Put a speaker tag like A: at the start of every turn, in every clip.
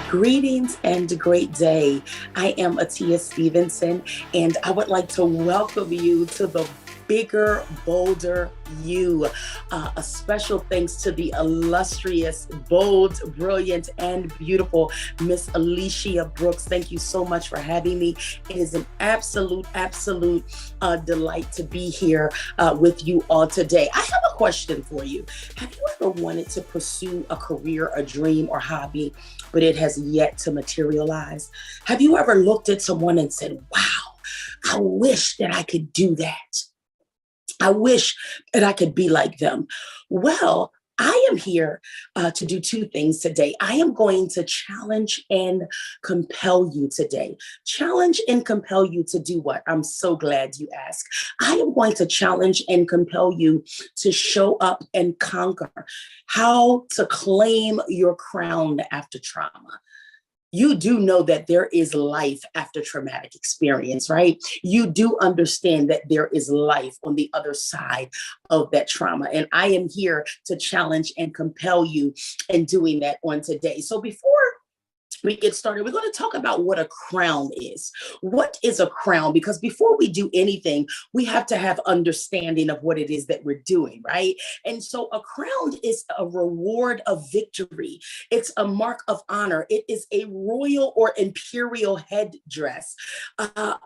A: Greetings and great day. I am Atia Stevenson, and I would like to welcome you to the Bigger, Bolder You. A special thanks to the illustrious, bold, brilliant, and beautiful Miss Alicia Brooks. Thank you so much for having me. It is an absolute delight to be here with you all today. I have a question for you. Have you ever wanted to pursue a career, a dream, or hobby, but it has yet to materialize? Have you ever looked at someone and said, wow, I wish that I could do that? I wish that I could be like them. Well, I am here to do two things today. I am going to challenge and compel you today. Challenge and compel you to do what? I'm so glad you asked. I am going to challenge and compel you to show up and conquer, how to claim your crown after trauma. You do know that there is life after traumatic experience, right? You do understand that there is life on the other side of that trauma. And I am here to challenge and compel you in doing that on today. So before we get started, we're going to talk about what a crown is. What is a crown? Because before we do anything, we have to have understanding of what it is that we're doing, right? And so a crown is a reward of victory. It's a mark of honor. It is a royal or imperial headdress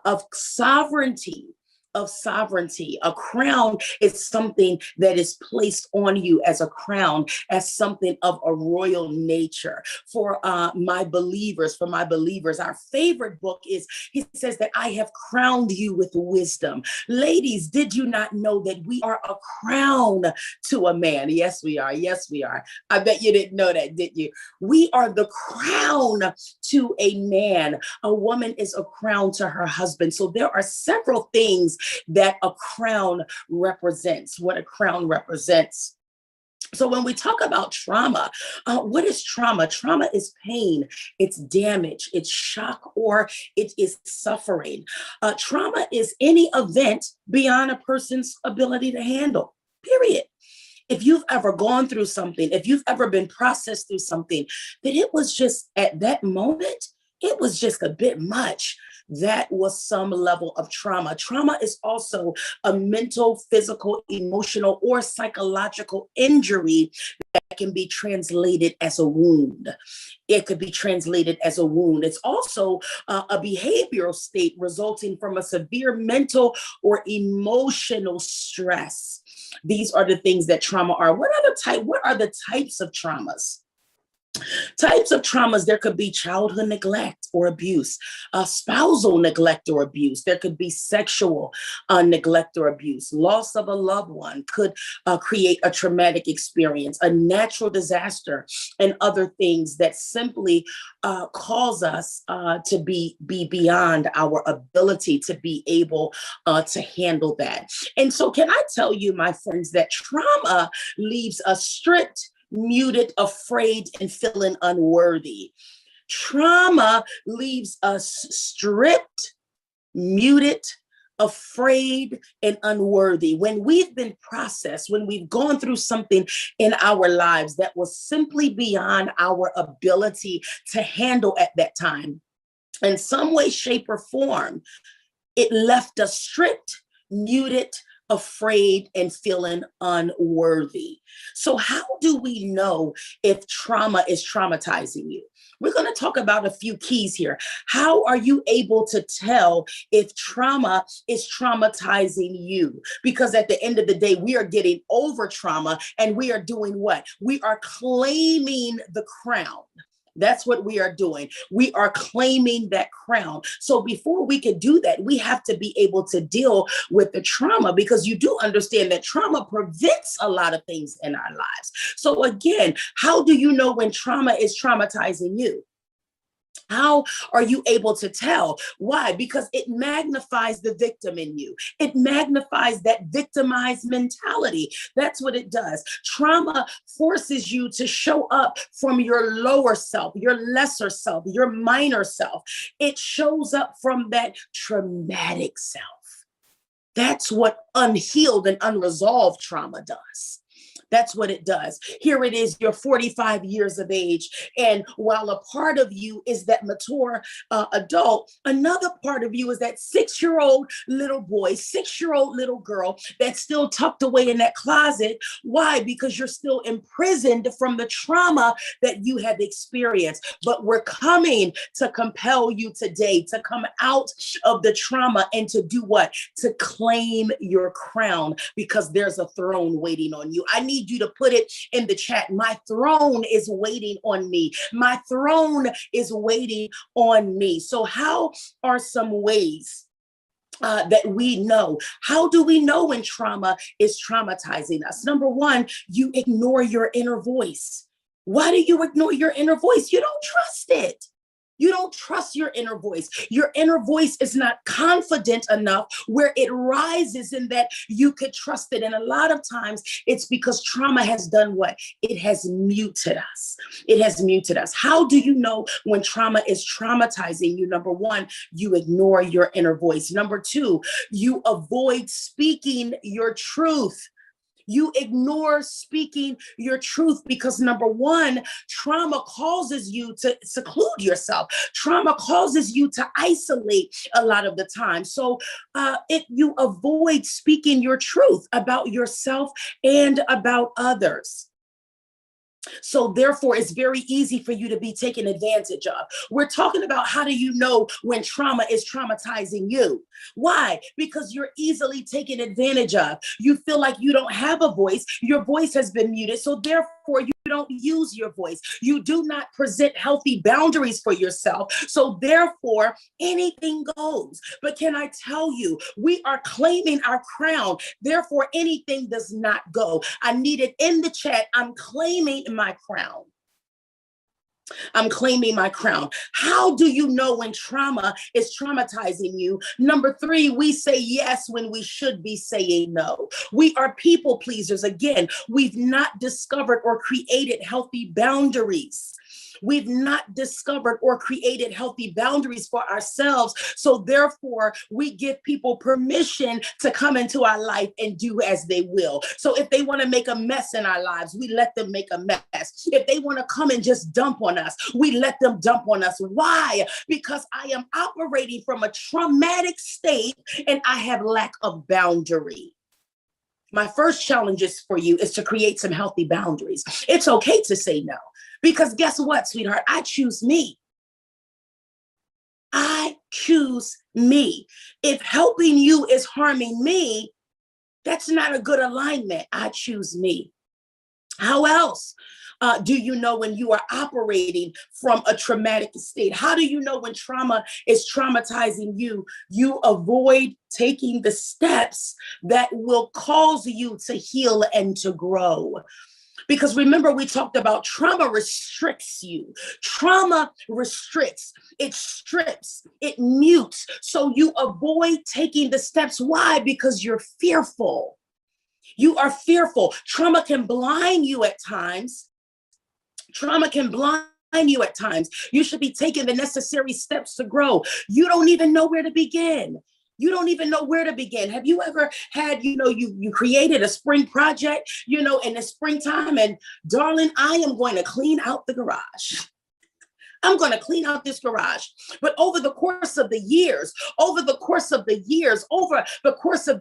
A: of sovereignty. A crown is something that is placed on you as a crown, as something of a royal nature. For my believers, our favorite book is, he says that I have crowned you with wisdom. Ladies, did you not know that we are a crown to a man? Yes, we are. Yes, we are. I bet you didn't know that, did you? We are the crown to a man. A woman is a crown to her husband. So there are several things that a crown represents, what a crown represents. So when we talk about trauma, what is trauma? Trauma is pain, it's damage, it's shock, or it is suffering. Trauma is any event beyond a person's ability to handle, period. If you've ever gone through something, if you've ever been processed through something, that it was just at that moment, it was just a bit much. That was some level of trauma. Trauma is also a mental, physical, emotional, or psychological injury that can be translated as a wound. It could be translated as a wound. It's also a behavioral state resulting from a severe mental or emotional stress. These are the things that trauma are. What are the types of traumas? Types of traumas, there could be childhood neglect or abuse, spousal neglect or abuse. There could be sexual neglect or abuse. Loss of a loved one could create a traumatic experience, a natural disaster, and other things that simply cause us to be beyond our ability to be able to handle that. And so can I tell you, my friends, that trauma leaves us stripped, muted, afraid, and feeling unworthy. Trauma leaves us stripped, muted, afraid, and unworthy. When we've been processed, when we've gone through something in our lives that was simply beyond our ability to handle at that time, in some way, shape, or form, it left us stripped, muted, afraid, and feeling unworthy. So how do we know if trauma is traumatizing you? We're going to talk about a few keys here. How are you able to tell if trauma is traumatizing you? Because at the end of the day, we are getting over trauma and we are doing what? We are claiming the crown. That's what we are doing. We are claiming that crown. So before we can do that, we have to be able to deal with the trauma, because you do understand that trauma prevents a lot of things in our lives. So again, how do you know when trauma is traumatizing you? How are you able to tell? Why? Because it magnifies the victim in you. It magnifies that victimized mentality. That's what it does. Trauma forces you to show up from your lower self, your lesser self, your minor self. It shows up from that traumatic self. That's what unhealed and unresolved trauma does. That's what it does. Here it is, you're 45 years of age. And while a part of you is that mature adult, another part of you is that 6 year old little boy, 6 year old little girl that's still tucked away in that closet. Why? Because you're still imprisoned from the trauma that you have experienced. But we're coming to compel you today to come out of the trauma and to do what? To claim your crown, because there's a throne waiting on you. I need you to put it in the chat. My throne is waiting on me. My throne is waiting on me. So how are some ways that we know? How do we know when trauma is traumatizing us? Number one, you ignore your inner voice. Why do you ignore your inner voice? You don't trust it. You don't trust your inner voice. Your inner voice is not confident enough where it rises in that you could trust it. And a lot of times it's because trauma has done what? It has muted us. It has muted us. How do you know when trauma is traumatizing you? Number one, you ignore your inner voice. Number two, you avoid speaking your truth. You ignore speaking your truth because number one, trauma causes you to seclude yourself. Trauma causes you to isolate a lot of the time. So if you avoid speaking your truth about yourself and about others. So therefore, it's very easy for you to be taken advantage of. We're talking about how do you know when trauma is traumatizing you? Why? Because you're easily taken advantage of. You feel like you don't have a voice. Your voice has been muted. So therefore, you don't use your voice. You do not present healthy boundaries for yourself. So therefore, anything goes. But can I tell you, we are claiming our crown. Therefore, anything does not go. I need it in the chat. I'm claiming my crown. I'm claiming my crown. How do you know when trauma is traumatizing you? Number three, we say yes when we should be saying no. We are people pleasers. Again, we've not discovered or created healthy boundaries. We've not discovered or created healthy boundaries for ourselves. So therefore, we give people permission to come into our life and do as they will. So if they want to make a mess in our lives, we let them make a mess. If they want to come and just dump on us, we let them dump on us. Why? Because I am operating from a traumatic state and I have lack of boundary. My first challenge is for you is to create some healthy boundaries. It's okay to say no. Because guess what, sweetheart? I choose me. I choose me. If helping you is harming me, that's not a good alignment. I choose me. How else do you know when you are operating from a traumatic state? How do you know when trauma is traumatizing you? You avoid taking the steps that will cause you to heal and to grow. Because remember, we talked about trauma restricts you. Trauma restricts, it strips, it mutes. So you avoid taking the steps. Why? Because you're fearful. You are fearful. Trauma can blind you at times. Trauma can blind you at times. You should be taking the necessary steps to grow. You don't even know where to begin. You don't even know where to begin. Have you ever had, you created a spring project, in the springtime and darling, I am going to clean out the garage. I'm going to clean out this garage. But over the course of the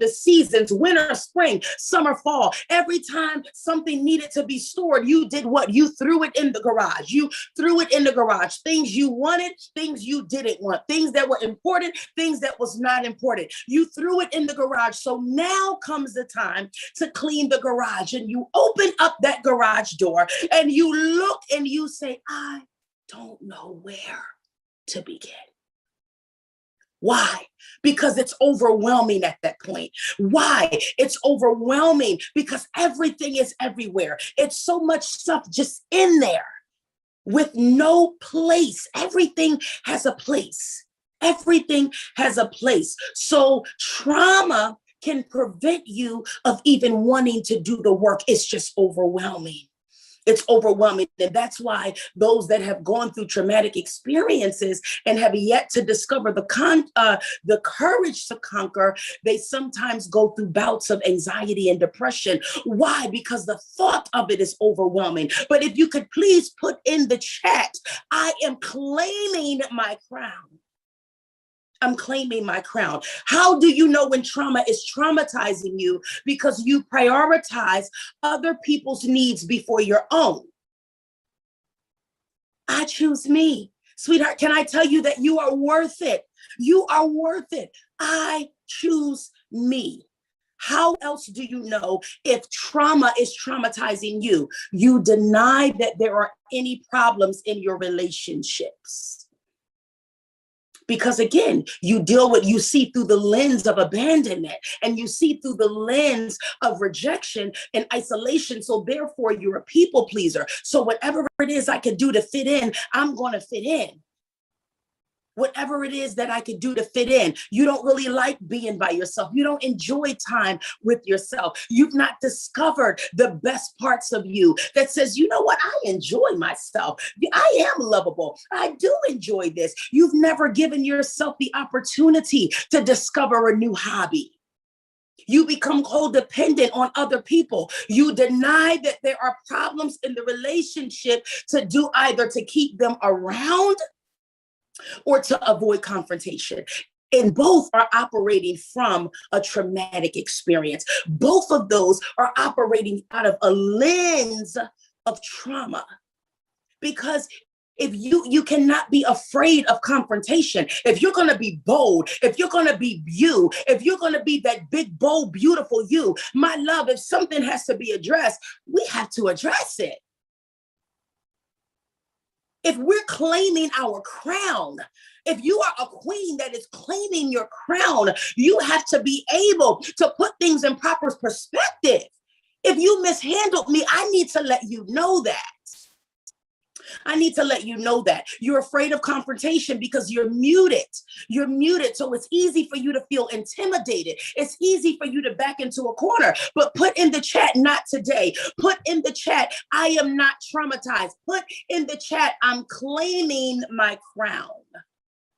A: seasons, winter, spring, summer, fall, every time something needed to be stored, you did what? You threw it in the garage. You threw it in the garage. Things you wanted, things you didn't want, things that were important, things that was not important. You threw it in the garage. So now comes the time to clean the garage, and you open up that garage door and you look and you say, I don't know where to begin. Why? Because it's overwhelming at that point. Why? It's overwhelming because everything is everywhere. It's so much stuff just in there with no place. Everything has a place. Everything has a place. So trauma can prevent you of even wanting to do the work. It's just overwhelming. It's overwhelming. And that's why those that have gone through traumatic experiences and have yet to discover the courage to conquer, they sometimes go through bouts of anxiety and depression. Why? Because the thought of it is overwhelming. But if you could please put in the chat, I am claiming my crown. I'm claiming my crown. How do you know when trauma is traumatizing you? Because you prioritize other people's needs before your own. I choose me. Sweetheart, can I tell you that you are worth it? You are worth it. I choose me. How else do you know if trauma is traumatizing you? You deny that there are any problems in your relationships. Because again, you see through the lens of abandonment, and you see through the lens of rejection and isolation. So therefore, you're a people pleaser. So whatever it is I could do to fit in, I'm going to fit in. Whatever it is that I could do to fit in. You don't really like being by yourself. You don't enjoy time with yourself. You've not discovered the best parts of you that says, you know what? I enjoy myself. I am lovable. I do enjoy this. You've never given yourself the opportunity to discover a new hobby. You become codependent on other people. You deny that there are problems in the relationship to do either to keep them around or to avoid confrontation. And both are operating from a traumatic experience. Both of those are operating out of a lens of trauma. Because if you cannot be afraid of confrontation, if you're going to be bold, if you're going to be you, if you're going to be that big, bold, beautiful you, my love, if something has to be addressed, we have to address it. If we're claiming our crown, if you are a queen that is claiming your crown, you have to be able to put things in proper perspective. If you mishandled me, I need to let you know that. I need to let you know that. You're afraid of confrontation because you're muted. You're muted. So it's easy for you to feel intimidated. It's easy for you to back into a corner. But put in the chat, not today. Put in the chat, I am not traumatized. Put in the chat, I'm claiming my crown.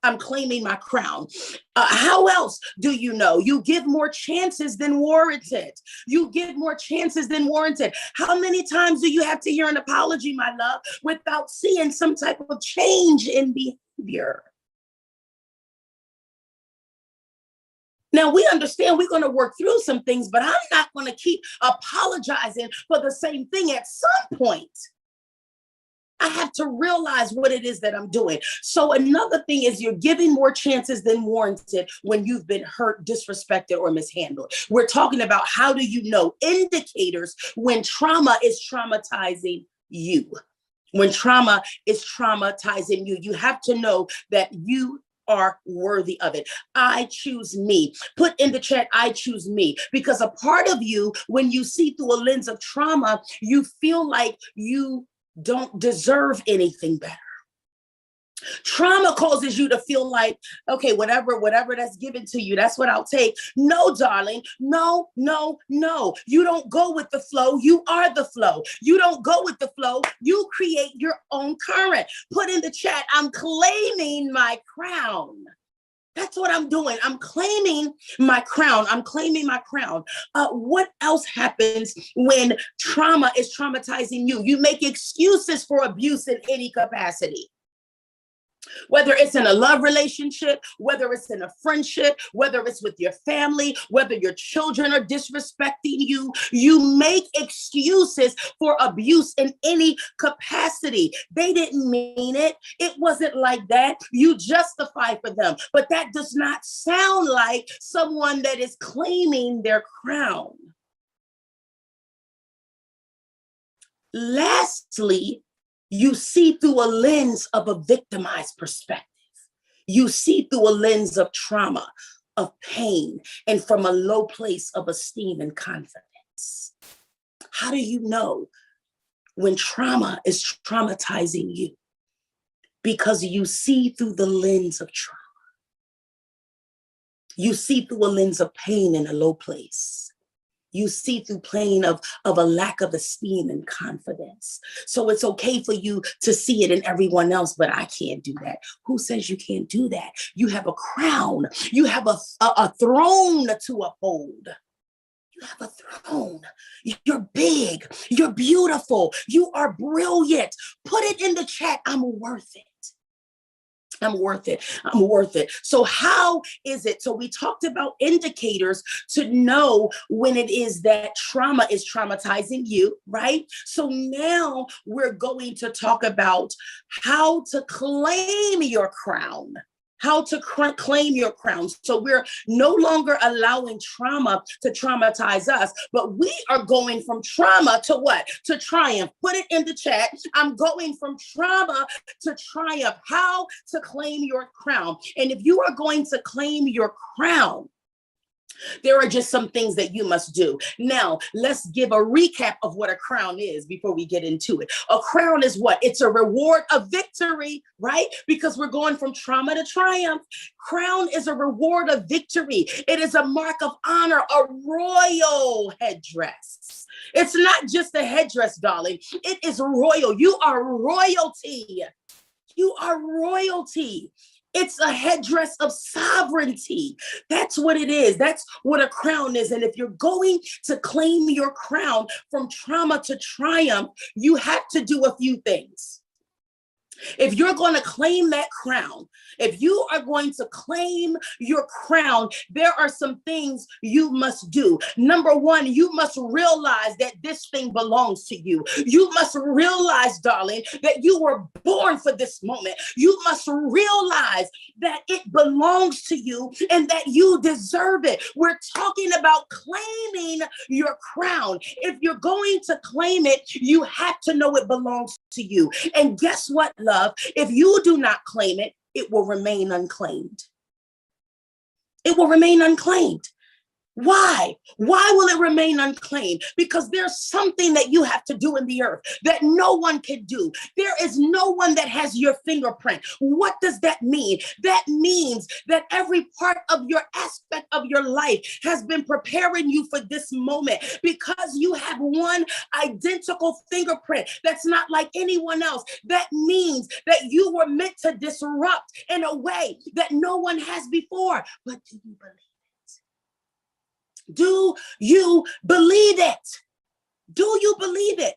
A: I'm claiming my crown. How else do you know? You give more chances than warranted. You give more chances than warranted. How many times do you have to hear an apology, my love, without seeing some type of change in behavior? Now, we understand we're going to work through some things, but I'm not going to keep apologizing for the same thing at some point. I have to realize what it is that I'm doing. So another thing is you're giving more chances than warranted when you've been hurt, disrespected, or mishandled. We're talking about how do you know indicators when trauma is traumatizing you. When trauma is traumatizing you, you have to know that you are worthy of it. I choose me. Put in the chat, I choose me. Because a part of you, when you see through a lens of trauma, you feel like you don't deserve anything better. Trauma causes you to feel like, okay, whatever that's given to you, that's what I'll take. No, darling, no. You don't go with the flow. You are the flow. You don't go with the flow. You create your own current. Put in the chat, I'm claiming my crown. That's what I'm doing. I'm claiming my crown. I'm claiming my crown. What else happens when trauma is traumatizing you? You make excuses for abuse in any capacity. Whether it's in a love relationship, whether it's in a friendship, whether it's with your family, whether your children are disrespecting you, you make excuses for abuse in any capacity. They didn't mean it. It wasn't like that. You justify for them. But that does not sound like someone that is claiming their crown. Lastly, you see through a lens of a victimized perspective. You see through a lens of trauma, of pain, and from a low place of esteem and confidence. How do you know when trauma is traumatizing you? Because you see through the lens of trauma. You see through a lens of pain in a low place. You see through pain of a lack of esteem and confidence. So it's okay for you to see it in everyone else, but I can't do that. Who says you can't do that? You have a crown. You have a throne to uphold. You have a throne. You're big. You're beautiful. You are brilliant. Put it in the chat. I'm worth it. I'm worth it. I'm worth it. So how is it? So we talked about indicators to know when it is that trauma is traumatizing you, right? So now we're going to talk about how to claim your crown. How to claim your crown. So we're no longer allowing trauma to traumatize us, but we are going from trauma to what? To triumph. Put it in the chat. I'm going from trauma to triumph. How to claim your crown. And if you are going to claim your crown, there are just some things that you must do. Now, let's give a recap of what a crown is before we get into it. A crown is what? It's a reward of victory, right? Because we're going from trauma to triumph. Crown is a reward of victory. It is a mark of honor, a royal headdress. It's not just a headdress, darling. It is royal. You are royalty. You are royalty. It's a headdress of sovereignty. That's what it is. That's what a crown is. And if you're going to claim your crown from trauma to triumph, you have to do a few things. If you're going to claim that crown, if you are going to claim your crown, there are some things you must do. Number one, you must realize that this thing belongs to you. You must realize, darling, that you were born for this moment. You must realize that it belongs to you and that you deserve it. We're talking about claiming your crown. If you're going to claim it, you have to know it belongs to you. And guess what, love? If you do not claim it, it will remain unclaimed. It will remain unclaimed. Why? Why will it remain unclaimed? Because there's something that you have to do in the earth that no one can do. There is no one that has your fingerprint. What does that mean? That means that every part of your aspect of your life has been preparing you for this moment because you have one identical fingerprint that's not like anyone else. That means that you were meant to disrupt in a way that no one has before. But do you believe? Do you believe it? Do you believe it?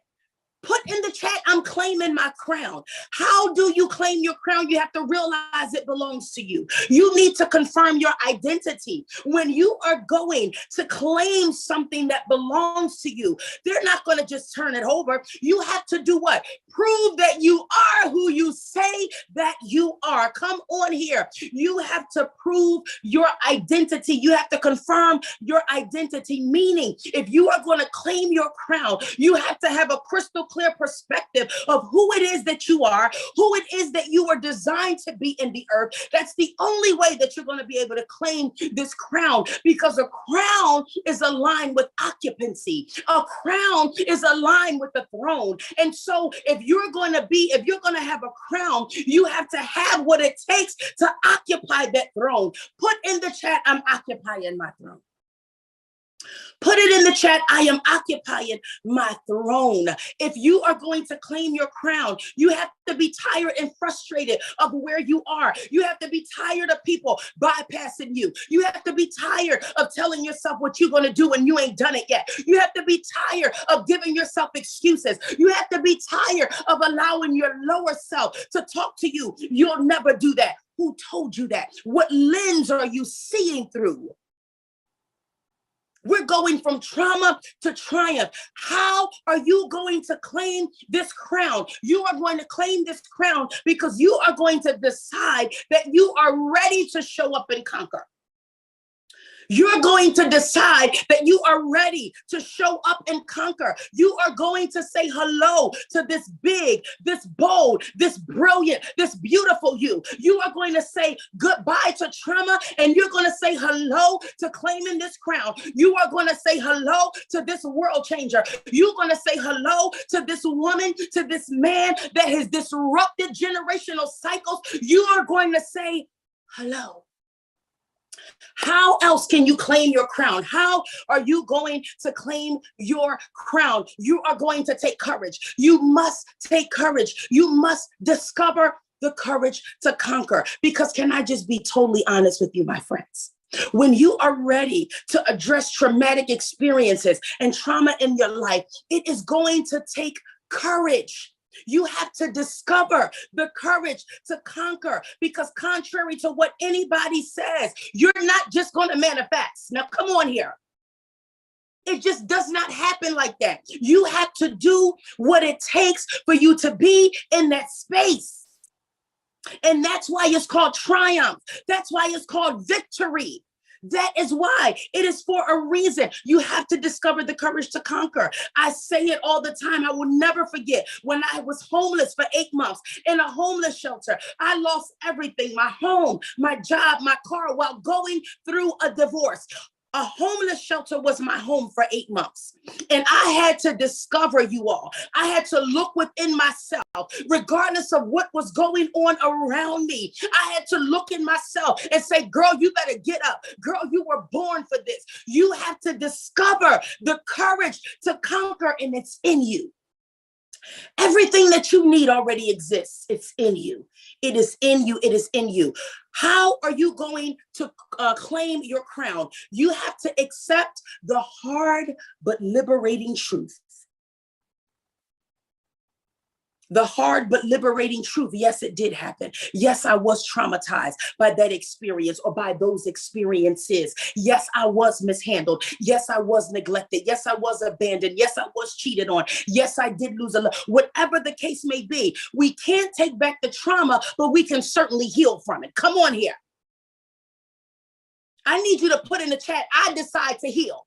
A: Put in the chat, I'm claiming my crown. How do you claim your crown? You have to realize it belongs to you. You need to confirm your identity. When you are going to claim something that belongs to you, they're not going to just turn it over. You have to do what? Prove that you are who you say that you are. Come on here. You have to prove your identity. You have to confirm your identity. Meaning, if you are going to claim your crown, you have to have a crystal clear perspective of who it is that you are, who it is that you are designed to be in the earth. That's the only way that you're going to be able to claim this crown, because a crown is aligned with occupancy. A crown is aligned with the throne. And so if you're going to have a crown, you have to have what it takes to occupy that throne. Put in the chat, I'm occupying my throne. Put it in the chat, I am occupying my throne. If you are going to claim your crown, you have to be tired and frustrated of where you are. You have to be tired of people bypassing you. You have to be tired of telling yourself what you're going to do and you ain't done it yet. You have to be tired of giving yourself excuses. You have to be tired of allowing your lower self to talk to you. You'll never do that. Who told you that? What lens are you seeing through? We're going from trauma to triumph. How are you going to claim this crown? You are going to claim this crown because you are going to decide that you are ready to show up and conquer. You're going to decide that you are ready to show up and conquer. You are going to say hello to this big, this bold, this brilliant, this beautiful you. You are going to say goodbye to trauma and you're going to say hello to claiming this crown. You are going to say hello to this world changer. You're going to say hello to this woman, to this man that has disrupted generational cycles. You are going to say hello. How else can you claim your crown? How are you going to claim your crown? You are going to take courage. You must take courage. You must discover the courage to conquer. Because can I just be totally honest with you, my friends? When you are ready to address traumatic experiences and trauma in your life, it is going to take courage. You have to discover the courage to conquer, because contrary to what anybody says, you're not just going to manifest. Now, come on here. It just does not happen like that. You have to do what it takes for you to be in that space. And that's why it's called triumph. That's why it's called victory. That is why it is for a reason. You have to discover the courage to conquer. I say it all the time. I will never forget when I was homeless for 8 months in a homeless shelter. I lost everything, my home, my job, my car, while going through a divorce. A homeless shelter was my home for 8 months. And I had to discover, you all. I had to look within myself, regardless of what was going on around me. I had to look in myself and say, girl, you better get up. Girl, you were born for this. You have to discover the courage to conquer, and it's in you. Everything that you need already exists. It's in you. It is in you. It is in you. How are you going to claim your crown? You have to accept the hard but liberating truth. The hard but liberating truth. Yes, it did happen. Yes, I was traumatized by that experience or by those experiences. Yes, I was mishandled. Yes, I was neglected. Yes, I was abandoned. Yes, I was cheated on. Yes, I did lose a lot. Whatever the case may be, we can't take back the trauma, but we can certainly heal from it. Come on here. I need you to put in the chat, I decide to heal.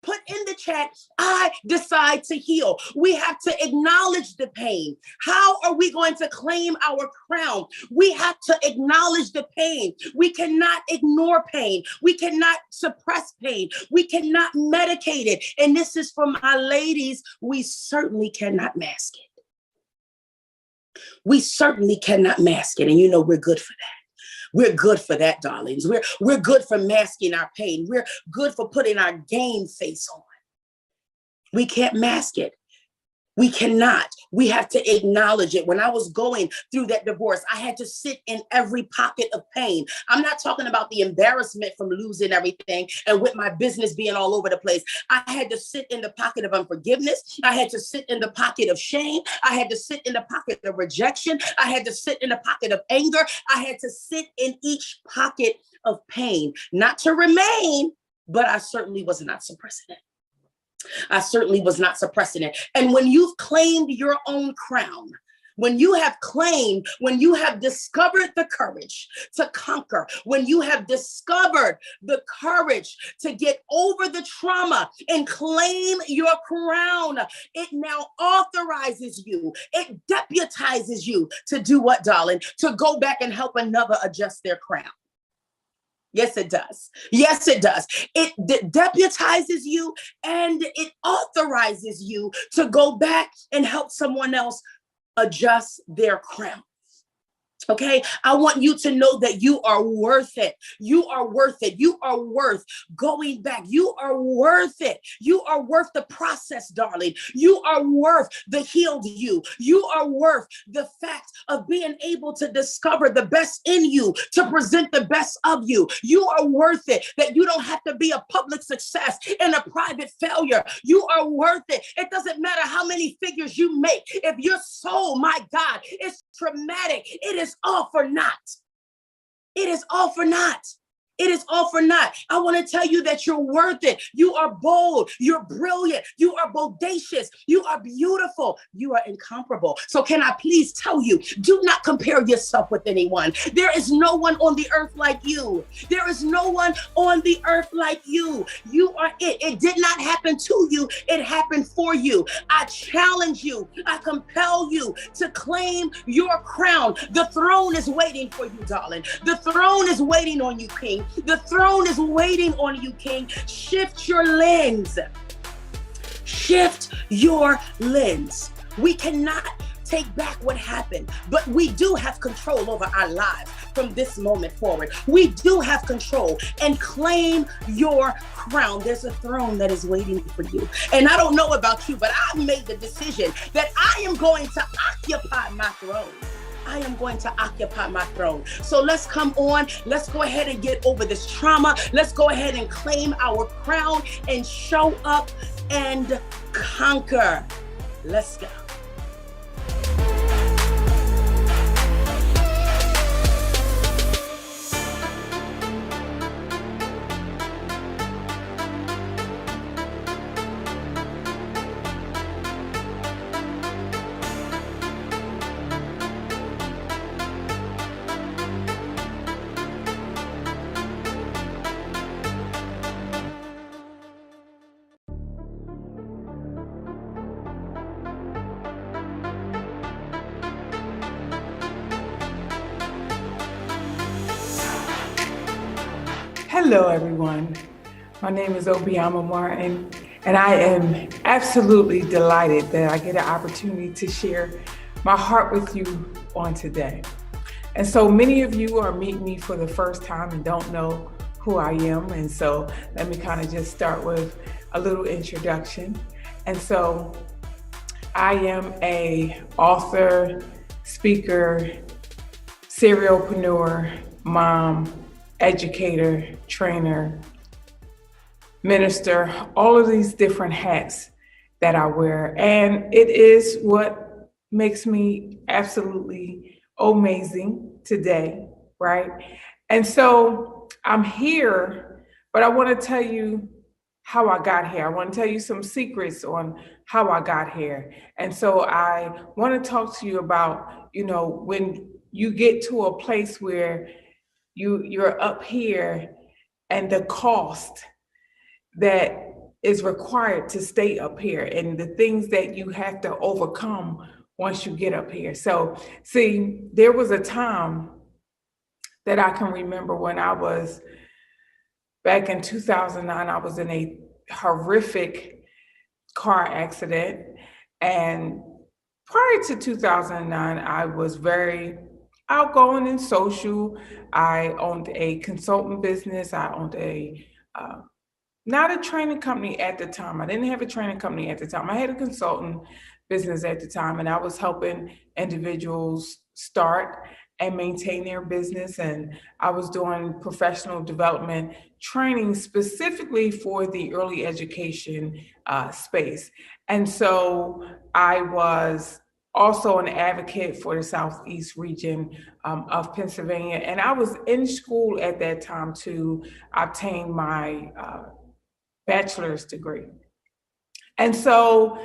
A: Put in the chat, I decide to heal. We have to acknowledge the pain. How are we going to claim our crown? We have to acknowledge the pain. We cannot ignore pain. We cannot suppress pain. We cannot medicate it. And this is for my ladies. We certainly cannot mask it. We certainly cannot mask it. And you know, we're good for that. We're good for that, darlings. We're good for masking our pain. We're good for putting our game face on. We can't mask it. We cannot. We have to acknowledge it. When I was going through that divorce, I had to sit in every pocket of pain. I'm not talking about the embarrassment from losing everything and with my business being all over the place. I had to sit in the pocket of unforgiveness. I had to sit in the pocket of shame. I had to sit in the pocket of rejection. I had to sit in the pocket of anger. I had to sit in each pocket of pain, not to remain, but I certainly was not suppressing it. I certainly was not suppressing it. And when you've claimed your own crown, when you have discovered the courage to conquer, when you have discovered the courage to get over the trauma and claim your crown, it now authorizes you, it deputizes you to do what, darling? To go back and help another adjust their crown. Yes, it does. Yes, it does. It deputizes you and it authorizes you to go back and help someone else adjust their crown. Okay, I want you to know that you are worth it. You are worth it. You are worth going back. You are worth it. You are worth the process, darling. You are worth the healed you. You are worth the fact of being able to discover the best in you, to present the best of you. You are worth it, that you don't have to be a public success and a private failure. You are worth it. It doesn't matter how many figures you make. If your soul, my God, is traumatic, it is all for naught. It is all for naught. It is all for naught. I want to tell you that you're worth it. You are bold. You're brilliant. You are bodacious. You are beautiful. You are incomparable. So can I please tell you, do not compare yourself with anyone. There is no one on the earth like you. There is no one on the earth like you. You are it. It did not happen to you. It happened for you. I challenge you. I compel you to claim your crown. The throne is waiting for you, darling. The throne is waiting on you, King. The throne is waiting on you, King. Shift your lens. Shift your lens. We cannot take back what happened, but we do have control over our lives from this moment forward. We do have control, and claim your crown. There's a throne that is waiting for you. And I don't know about you, but I've made the decision that I am going to occupy my throne. I am going to occupy my throne. So let's come on. Let's go ahead and get over this trauma. Let's go ahead and claim our crown and show up and conquer. Let's go.
B: Hello, everyone. My name is Obiama Martin, and I am absolutely delighted that I get an opportunity to share my heart with you on today. And so many of you are meeting me for the first time and don't know who I am. And so let me kind of just start with a little introduction. And so I am an author, speaker, serialpreneur, mom, educator, trainer, minister, all of these different hats that I wear. And it is what makes me absolutely amazing today, right? And so I'm here, but I want to tell you how I got here. I want to tell you some secrets on how I got here. And so I want to talk to you about, when you get to a place where you're up here and the cost that is required to stay up here and the things that you have to overcome once you get up here. So see, there was a time that I can remember when I was back in 2009, I was in a horrific car accident. And prior to 2009, I was very outgoing and social. I owned a consultant business. I owned not a training company at the time. I didn't have a training company at the time. I had a consultant business at the time, and I was helping individuals start and maintain their business. And I was doing professional development training specifically for the early education space. And so I was also an advocate for the Southeast region of Pennsylvania. And I was in school at that time to obtain my bachelor's degree. And so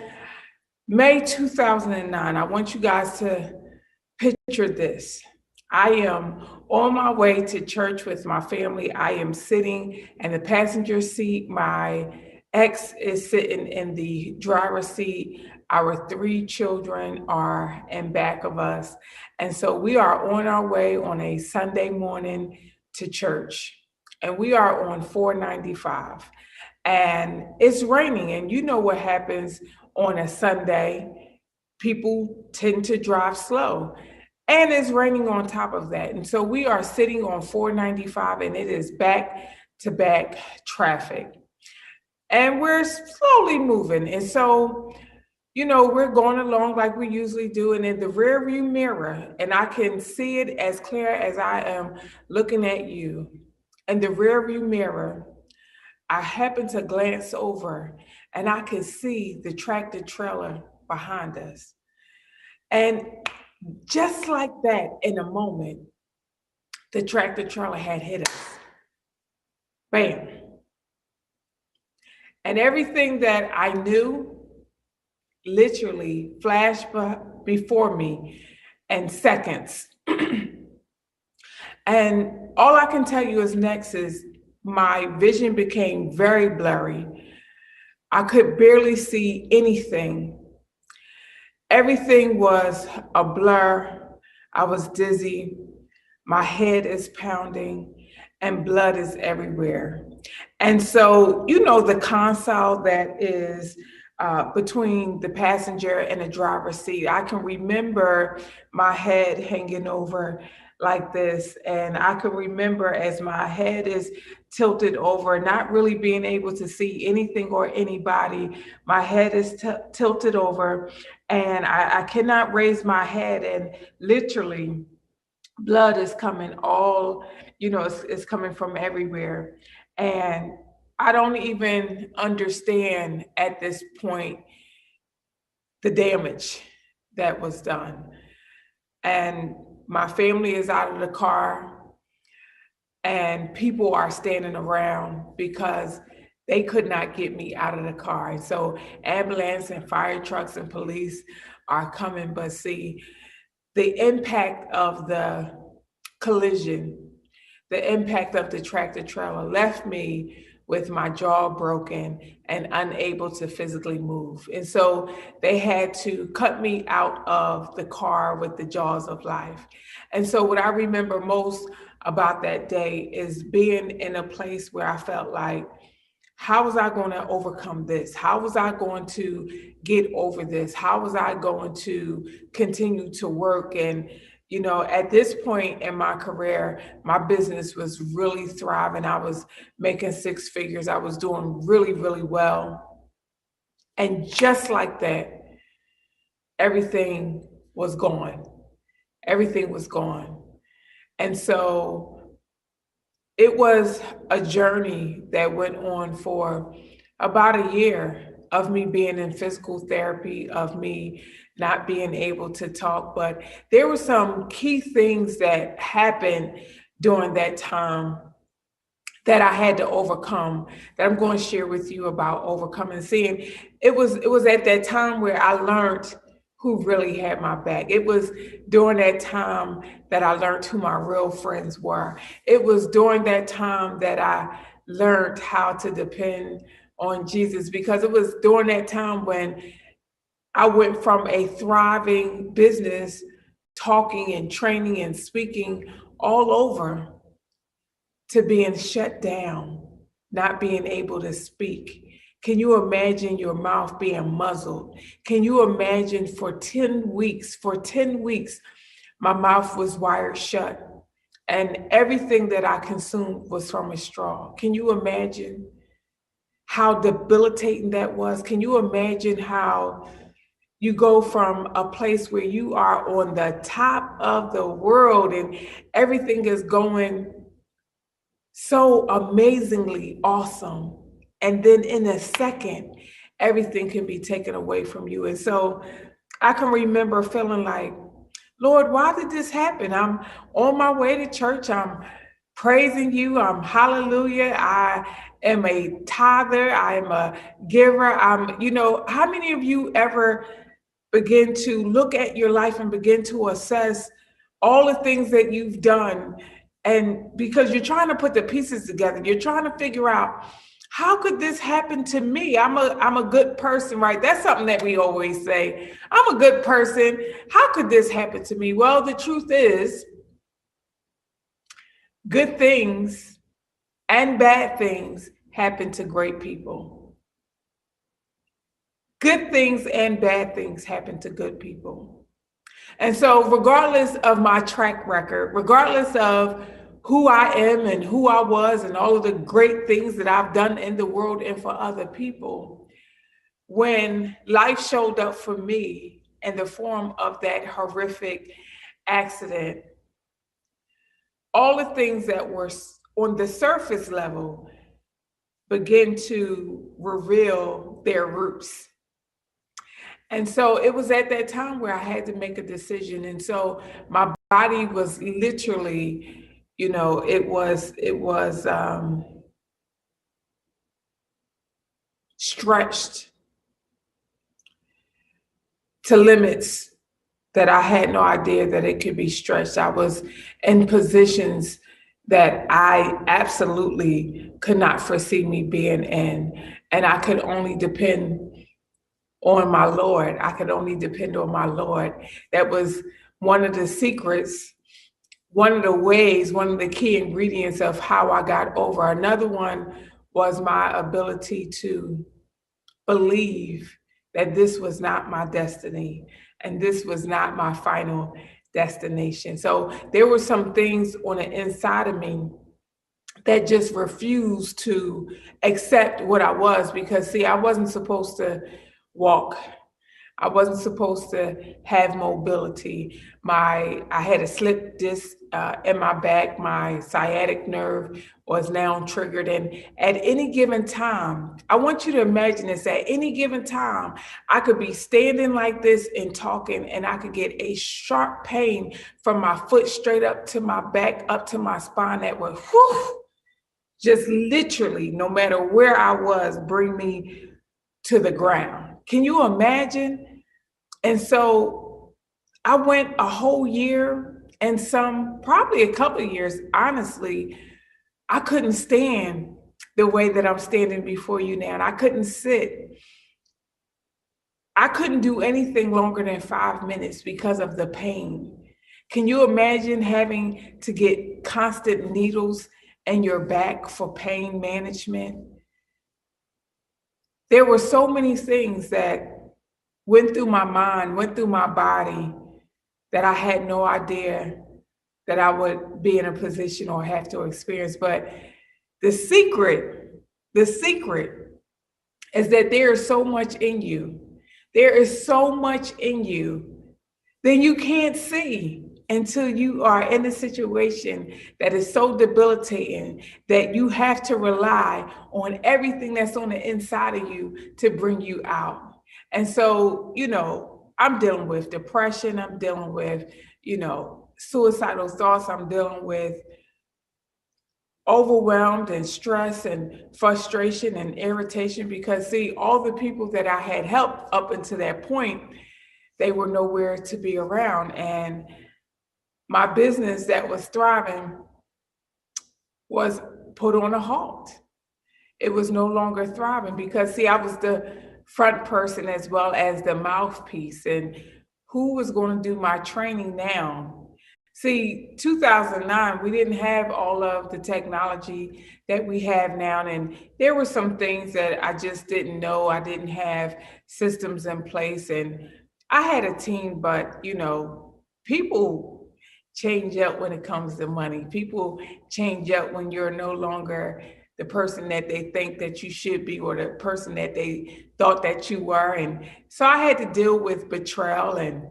B: May 2009, I want you guys to picture this. I am on my way to church with my family. I am sitting in the passenger seat. My ex is sitting in the driver's seat. Our 3 children are in back of us. And so we are on our way on a Sunday morning to church. And we are on 495. And it's raining. And you know what happens on a Sunday. People tend to drive slow. And it's raining on top of that. And so we are sitting on 495 and it is back-to-back traffic. And we're slowly moving. And so, we're going along like we usually do. And in the rearview mirror, and I can see it as clear as I am looking at you, in the rearview mirror, I happen to glance over and I can see the tractor trailer behind us. And just like that, in a moment, the tractor trailer had hit us. Bam. And everything that I knew literally flashed before me in seconds. And all I can tell you is next is my vision became very blurry. I could barely see anything. Everything was a blur. I was dizzy. My head is pounding and blood is everywhere. And so, the console that is between the passenger and the driver's seat. I can remember my head hanging over like this, and I can remember as my head is tilted over, not really being able to see anything or anybody. My head is tilted over, and I cannot raise my head, and literally blood is coming all, it's coming from everywhere. And I don't even understand at this point the damage that was done. And my family is out of the car, and people are standing around because they could not get me out of the car. And so ambulance and fire trucks and police are coming. But see, the impact of the collision, the impact of the tractor trailer left me with my jaw broken and unable to physically move. And so they had to cut me out of the car with the jaws of life. And so what I remember most about that day is being in a place where I felt like, how was I going to overcome this? How was I going to get over this? How was I going to continue to work? And at this point in my career, my business was really thriving. I was making six figures. I was doing really, really well. And just like that, everything was gone. Everything was gone. And so it was a journey that went on for about a year of me being in physical therapy, of me not being able to talk. But there were some key things that happened during that time that I had to overcome, that I'm going to share with you about overcoming. Seeing it was at that time where I learned who really had my back. It was during that time that I learned who my real friends were. It was during that time that I learned how to depend on Jesus, because it was during that time when I went from a thriving business, talking and training and speaking all over, to being shut down, not being able to speak. Can you imagine your mouth being muzzled? Can you imagine for 10 weeks, my mouth was wired shut and everything that I consumed was from a straw? Can you imagine how debilitating that was? Can you imagine how you go from a place where you are on the top of the world and everything is going so amazingly awesome, and then in a second, everything can be taken away from you? And so I can remember feeling like, Lord, why did this happen? I'm on my way to church. I'm praising you. I'm hallelujah. I am a tither. I am a giver. How many of you ever begin to look at your life and begin to assess all the things that you've done? And because you're trying to put the pieces together, you're trying to figure out, how could this happen to me? I'm a good person, right? That's something that we always say. I'm a good person. How could this happen to me? Well, the truth is, good things and bad things happen to great people. Good things and bad things happen to good people. And so regardless of my track record, regardless of who I am and who I was and all of the great things that I've done in the world and for other people, when life showed up for me in the form of that horrific accident, all the things that were on the surface level began to reveal their roots. And so it was at that time where I had to make a decision. And so my body was literally, it was stretched to limits that I had no idea that it could be stretched. I was in positions that I absolutely could not foresee me being in. And I could only depend on my Lord. I could only depend on my Lord. That was one of the secrets, one of the ways, one of the key ingredients of how I got over. Another one was my ability to believe that this was not my destiny and this was not my final destination. So there were some things on the inside of me that just refused to accept what I was, because see, I wasn't supposed to walk. I wasn't supposed to have mobility. I had a slip disc in my back. My sciatic nerve was now triggered. And at any given time, I want you to imagine this, at any given time, I could be standing like this and talking, and I could get a sharp pain from my foot straight up to my back, up to my spine that would, just literally, no matter where I was, bring me to the ground. Can you imagine? And so I went a whole year and probably a couple of years, honestly, I couldn't stand the way that I'm standing before you now. And I couldn't sit. I couldn't do anything longer than 5 minutes because of the pain. Can you imagine having to get constant needles in your back for pain management? There were so many things that went through my mind, went through my body, that I had no idea that I would be in a position or have to experience. But the secret is that there is so much in you. There is so much in you that you can't see until you are in a situation that is so debilitating that you have to rely on everything that's on the inside of you to bring you out. And so, I'm dealing with depression. I'm dealing with, suicidal thoughts. I'm dealing with overwhelmed and stress and frustration and irritation, because see, all the people that I had helped up until that point, they were nowhere to be around. And my business that was thriving was put on a halt. It was no longer thriving because see, I was the front person as well as the mouthpiece. And who was going to do my training now? See, 2009, we didn't have all of the technology that we have now. And there were some things that I just didn't know. I didn't have systems in place. And I had a team, but, people change up when it comes to money. People change up when you're no longer the person that they think that you should be, or the person that they thought that you were. And so I had to deal with betrayal, and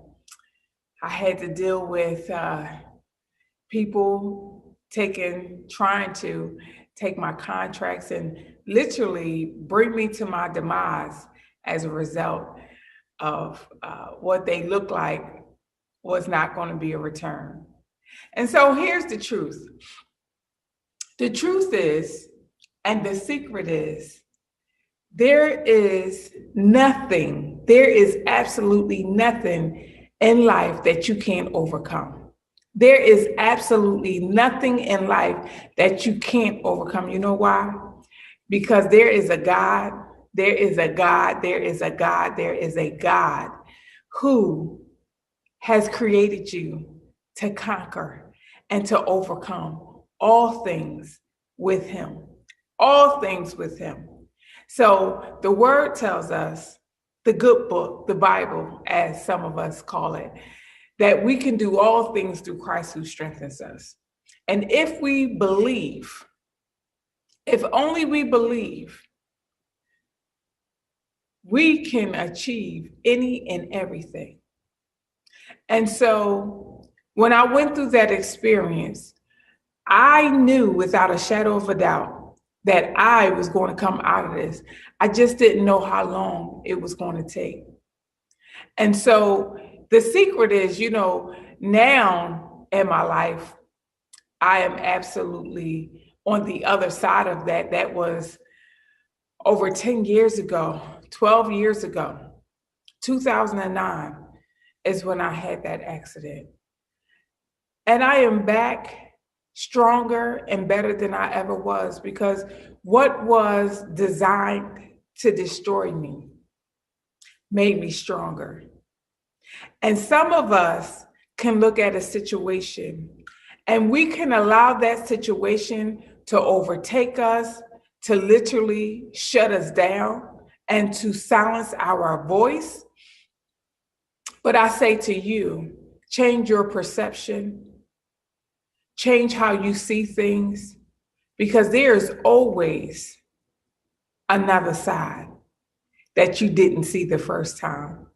B: I had to deal with people trying to take my contracts and literally bring me to my demise as a result of what they looked like was not going to be a return. And so here's the truth. The truth is, and the secret is, there is absolutely nothing in life that you can't overcome. There is absolutely nothing in life that you can't overcome. You know why? Because there is a God, there is a God, there is a God, there is a God who has created you to conquer and to overcome all things with him. All things with him. So the word tells us, the good book, the Bible, as some of us call it, that we can do all things through Christ who strengthens us. And if we believe, if only we believe, we can achieve any and everything. And so when I went through that experience, I knew without a shadow of a doubt that I was going to come out of this. I just didn't know how long it was going to take. And so the secret is, now in my life, I am absolutely on the other side of that. That was over 10 years ago, 12 years ago, 2009 is when I had that accident. And I am back stronger and better than I ever was, because what was designed to destroy me made me stronger. And some of us can look at a situation and we can allow that situation to overtake us, to literally shut us down and to silence our voice. But I say to you, change your perception, change how you see things, because there's always another side that you didn't see the first time.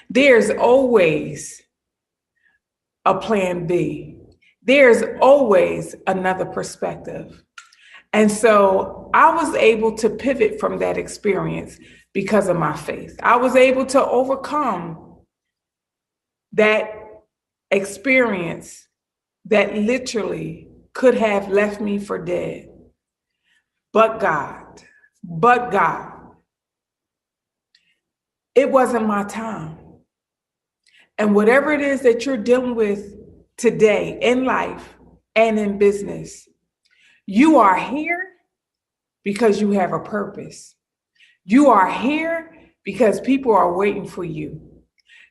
B: There's always a plan B. There's always another perspective. And so I was able to pivot from that experience because of my faith. I was able to overcome that experience that literally could have left me for dead. But God, it wasn't my time. And whatever it is that you're dealing with today in life and in business, you are here because you have a purpose. You are here because people are waiting for you.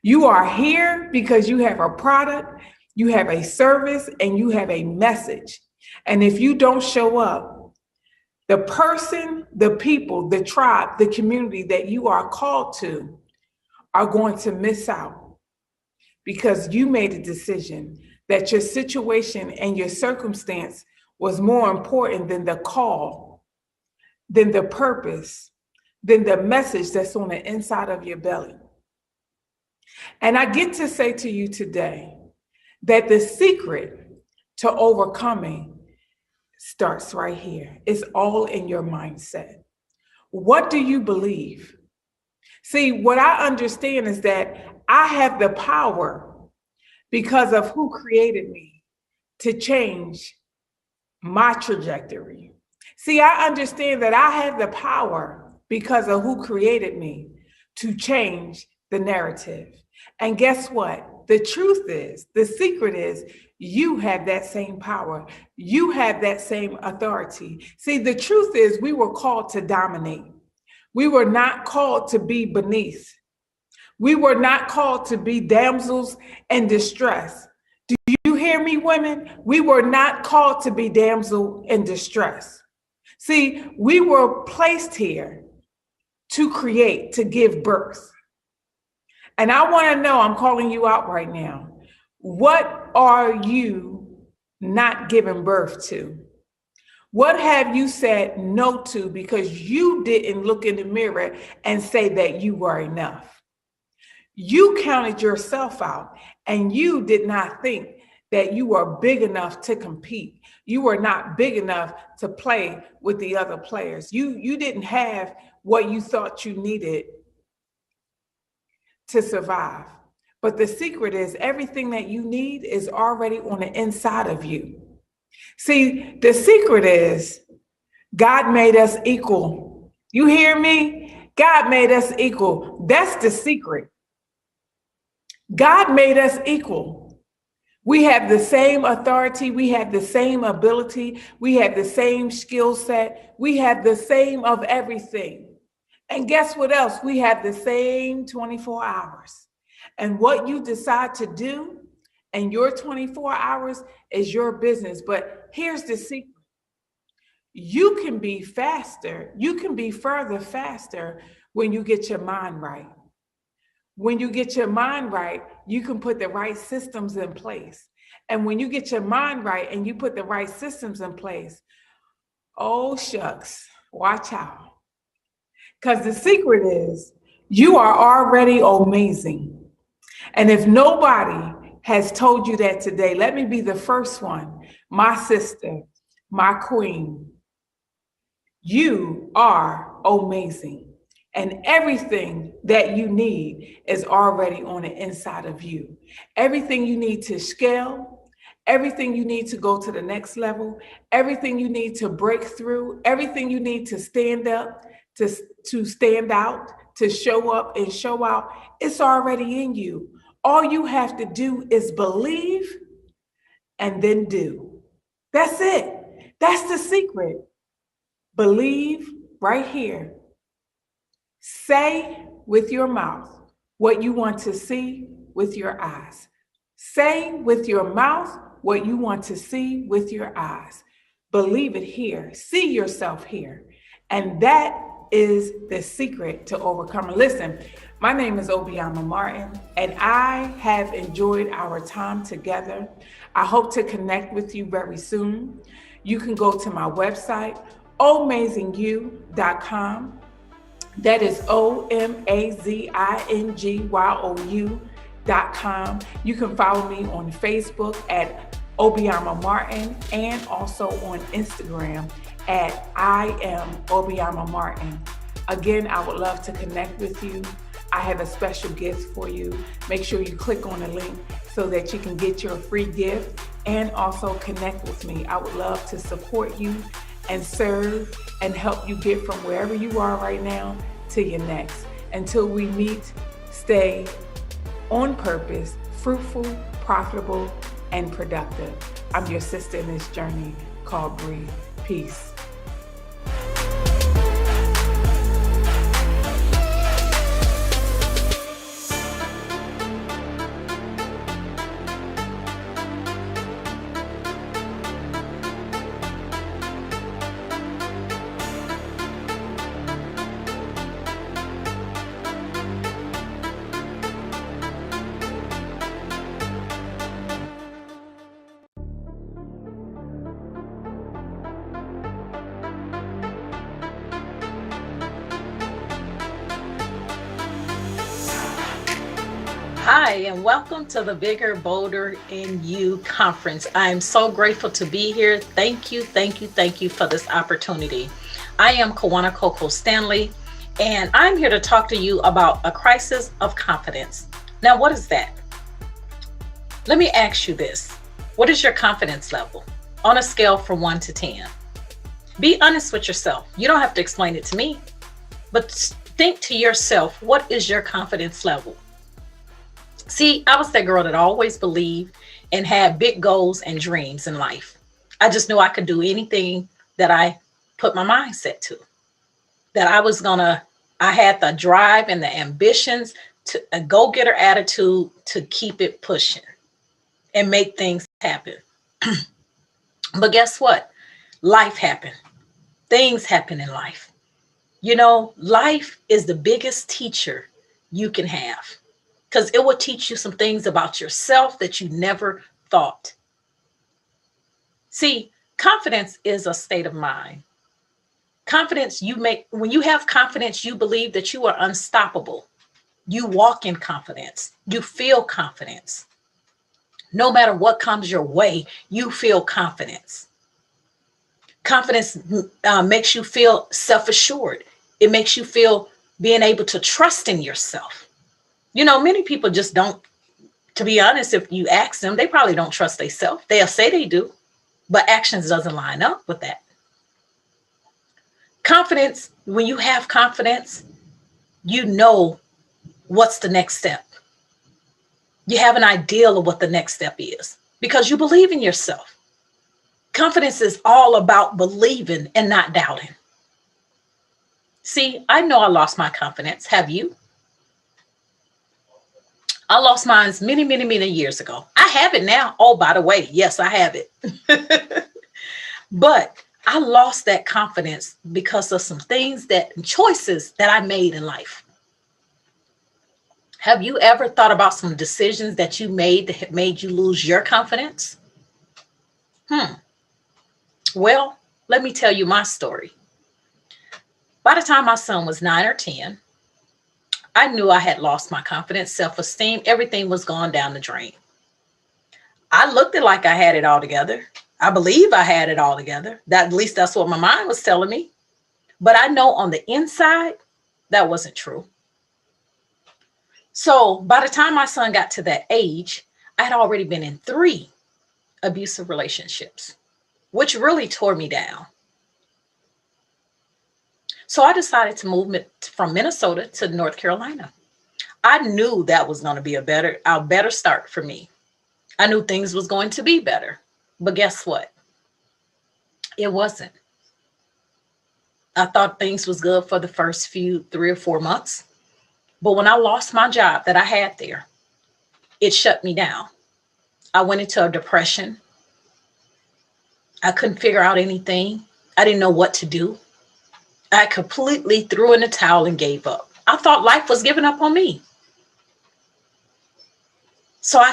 B: You are here because you have a product, you have a service, and you have a message. And if you don't show up, the person, the people, the tribe, the community that you are called to are going to miss out because you made a decision that your situation and your circumstance was more important than the call, than the purpose, than the message that's on the inside of your belly. And I get to say to you today that the secret to overcoming starts right here. It's all in your mindset. What do you believe? See, what I understand is that I have the power because of who created me to change my trajectory. See, I understand that I have the power because of who created me to change the narrative. And guess what? The truth is, the secret is, you have that same power. You have that same authority. See, the truth is, we were called to dominate. We were not called to be beneath. We were not called to be damsels in distress. Do you hear me, women? We were not called to be damsel in distress. See, we were placed here to create, to give birth. And I want to know, I'm calling you out right now. What are you not giving birth to? What have you said no to because you didn't look in the mirror and say that you were enough? You counted yourself out and you did not think that you were big enough to compete. You were not big enough to play with the other players. You didn't have what you thought you needed to survive. But the secret is everything that you need is already on the inside of you. See, the secret is God made us equal. You hear me? God made us equal. That's the secret. God made us equal. We have the same authority. We have the same ability. We have the same skill set. We have the same of everything. And guess what else? We have the same 24 hours. And what you decide to do in your 24 hours is your business. But here's the secret. You can be faster. You can be further faster when you get your mind right. When you get your mind right, you can put the right systems in place. And when you get your mind right and you put the right systems in place, oh shucks, watch out. Because the secret is you are already amazing. And if nobody has told you that today, let me be the first one. My sister, my queen, you are amazing. And everything that you need is already on the inside of you. Everything you need to scale, everything you need to go to the next level, everything you need to break through, everything you need to stand up, to stand out, to show up and show out, it's already in you. All you have to do is believe and then do. That's it. That's the secret. Believe right here. Say with your mouth what you want to see with your eyes. Say with your mouth what you want to see with your eyes. Believe it here. See yourself here. And that is the secret to overcoming. Listen, my name is Obiama Martin, and I have enjoyed our time together. I hope to connect with you very soon. You can go to my website, omazingyou.com. That is OMAZINGYOU.com. You can follow me on Facebook at Obiama Martin and also on Instagram at I am Obiama Martin. Again, I would love to connect with you. I have a special gift for you. Make sure you click on the link so that you can get your free gift and also connect with me. I would love to support you and serve and help you get from wherever you are right now to your next. Until we meet, stay on purpose, fruitful, profitable, and productive. I'm your sister in this journey called Breathe. Peace.
C: Hi, and welcome to the Bigger, Bolder in You conference. I'm so grateful to be here. Thank you for this opportunity. I am Kawana Coco Stanley, and I'm here to talk to you about a crisis of confidence. Now, what is that? Let me ask you this. What is your confidence level on a scale from 1 to 10? Be honest with yourself. You don't have to explain it to me, but think to yourself, what is your confidence level? See, I was that girl that always believed and had big goals and dreams in life. I just knew I could do anything that I put my mindset to. That I had the drive and the ambitions, to a go-getter attitude to keep it pushing and make things happen. But guess what? Life happened. Things happen in life. You know, life is the biggest teacher you can have, because it will teach you some things about yourself that you never thought. See, confidence is a state of mind. Confidence when you have confidence, you believe that you are unstoppable. You walk in confidence. You feel confidence. No matter what comes your way, you feel confidence. Confidence makes you feel self-assured. It makes you feel being able to trust in yourself. You know, many people just don't, to be honest, if you ask them, they probably don't trust themselves. They'll say they do, but actions doesn't line up with that. Confidence, when you have confidence, you know what's the next step. You have an ideal of what the next step is because you believe in yourself. Confidence is all about believing and not doubting. See, I know I lost my confidence. Have you? I lost mine many years ago. I have it now. Oh, by the way, yes, I have it. But I lost that confidence because of some choices that I made in life. Have you ever thought about some decisions that you made that made you lose your confidence? Well, let me tell you my story. By the time my son was 9 or 10, I knew I had lost my confidence, self-esteem. Everything was gone down the drain. I looked it like I had it all together. I believe I had it all together. At least that's what my mind was telling me. But I know on the inside, that wasn't true. So by the time my son got to that age, I had already been in 3 abusive relationships, which really tore me down. So I decided to move from Minnesota to North Carolina. I knew that was going to be a better start for me. I knew things was going to be better. But guess what? It wasn't. I thought things was good for the first 3 or 4 months. But when I lost my job that I had there, it shut me down. I went into a depression. I couldn't figure out anything. I didn't know what to do. I completely threw in the towel and gave up. I thought life was giving up on me. So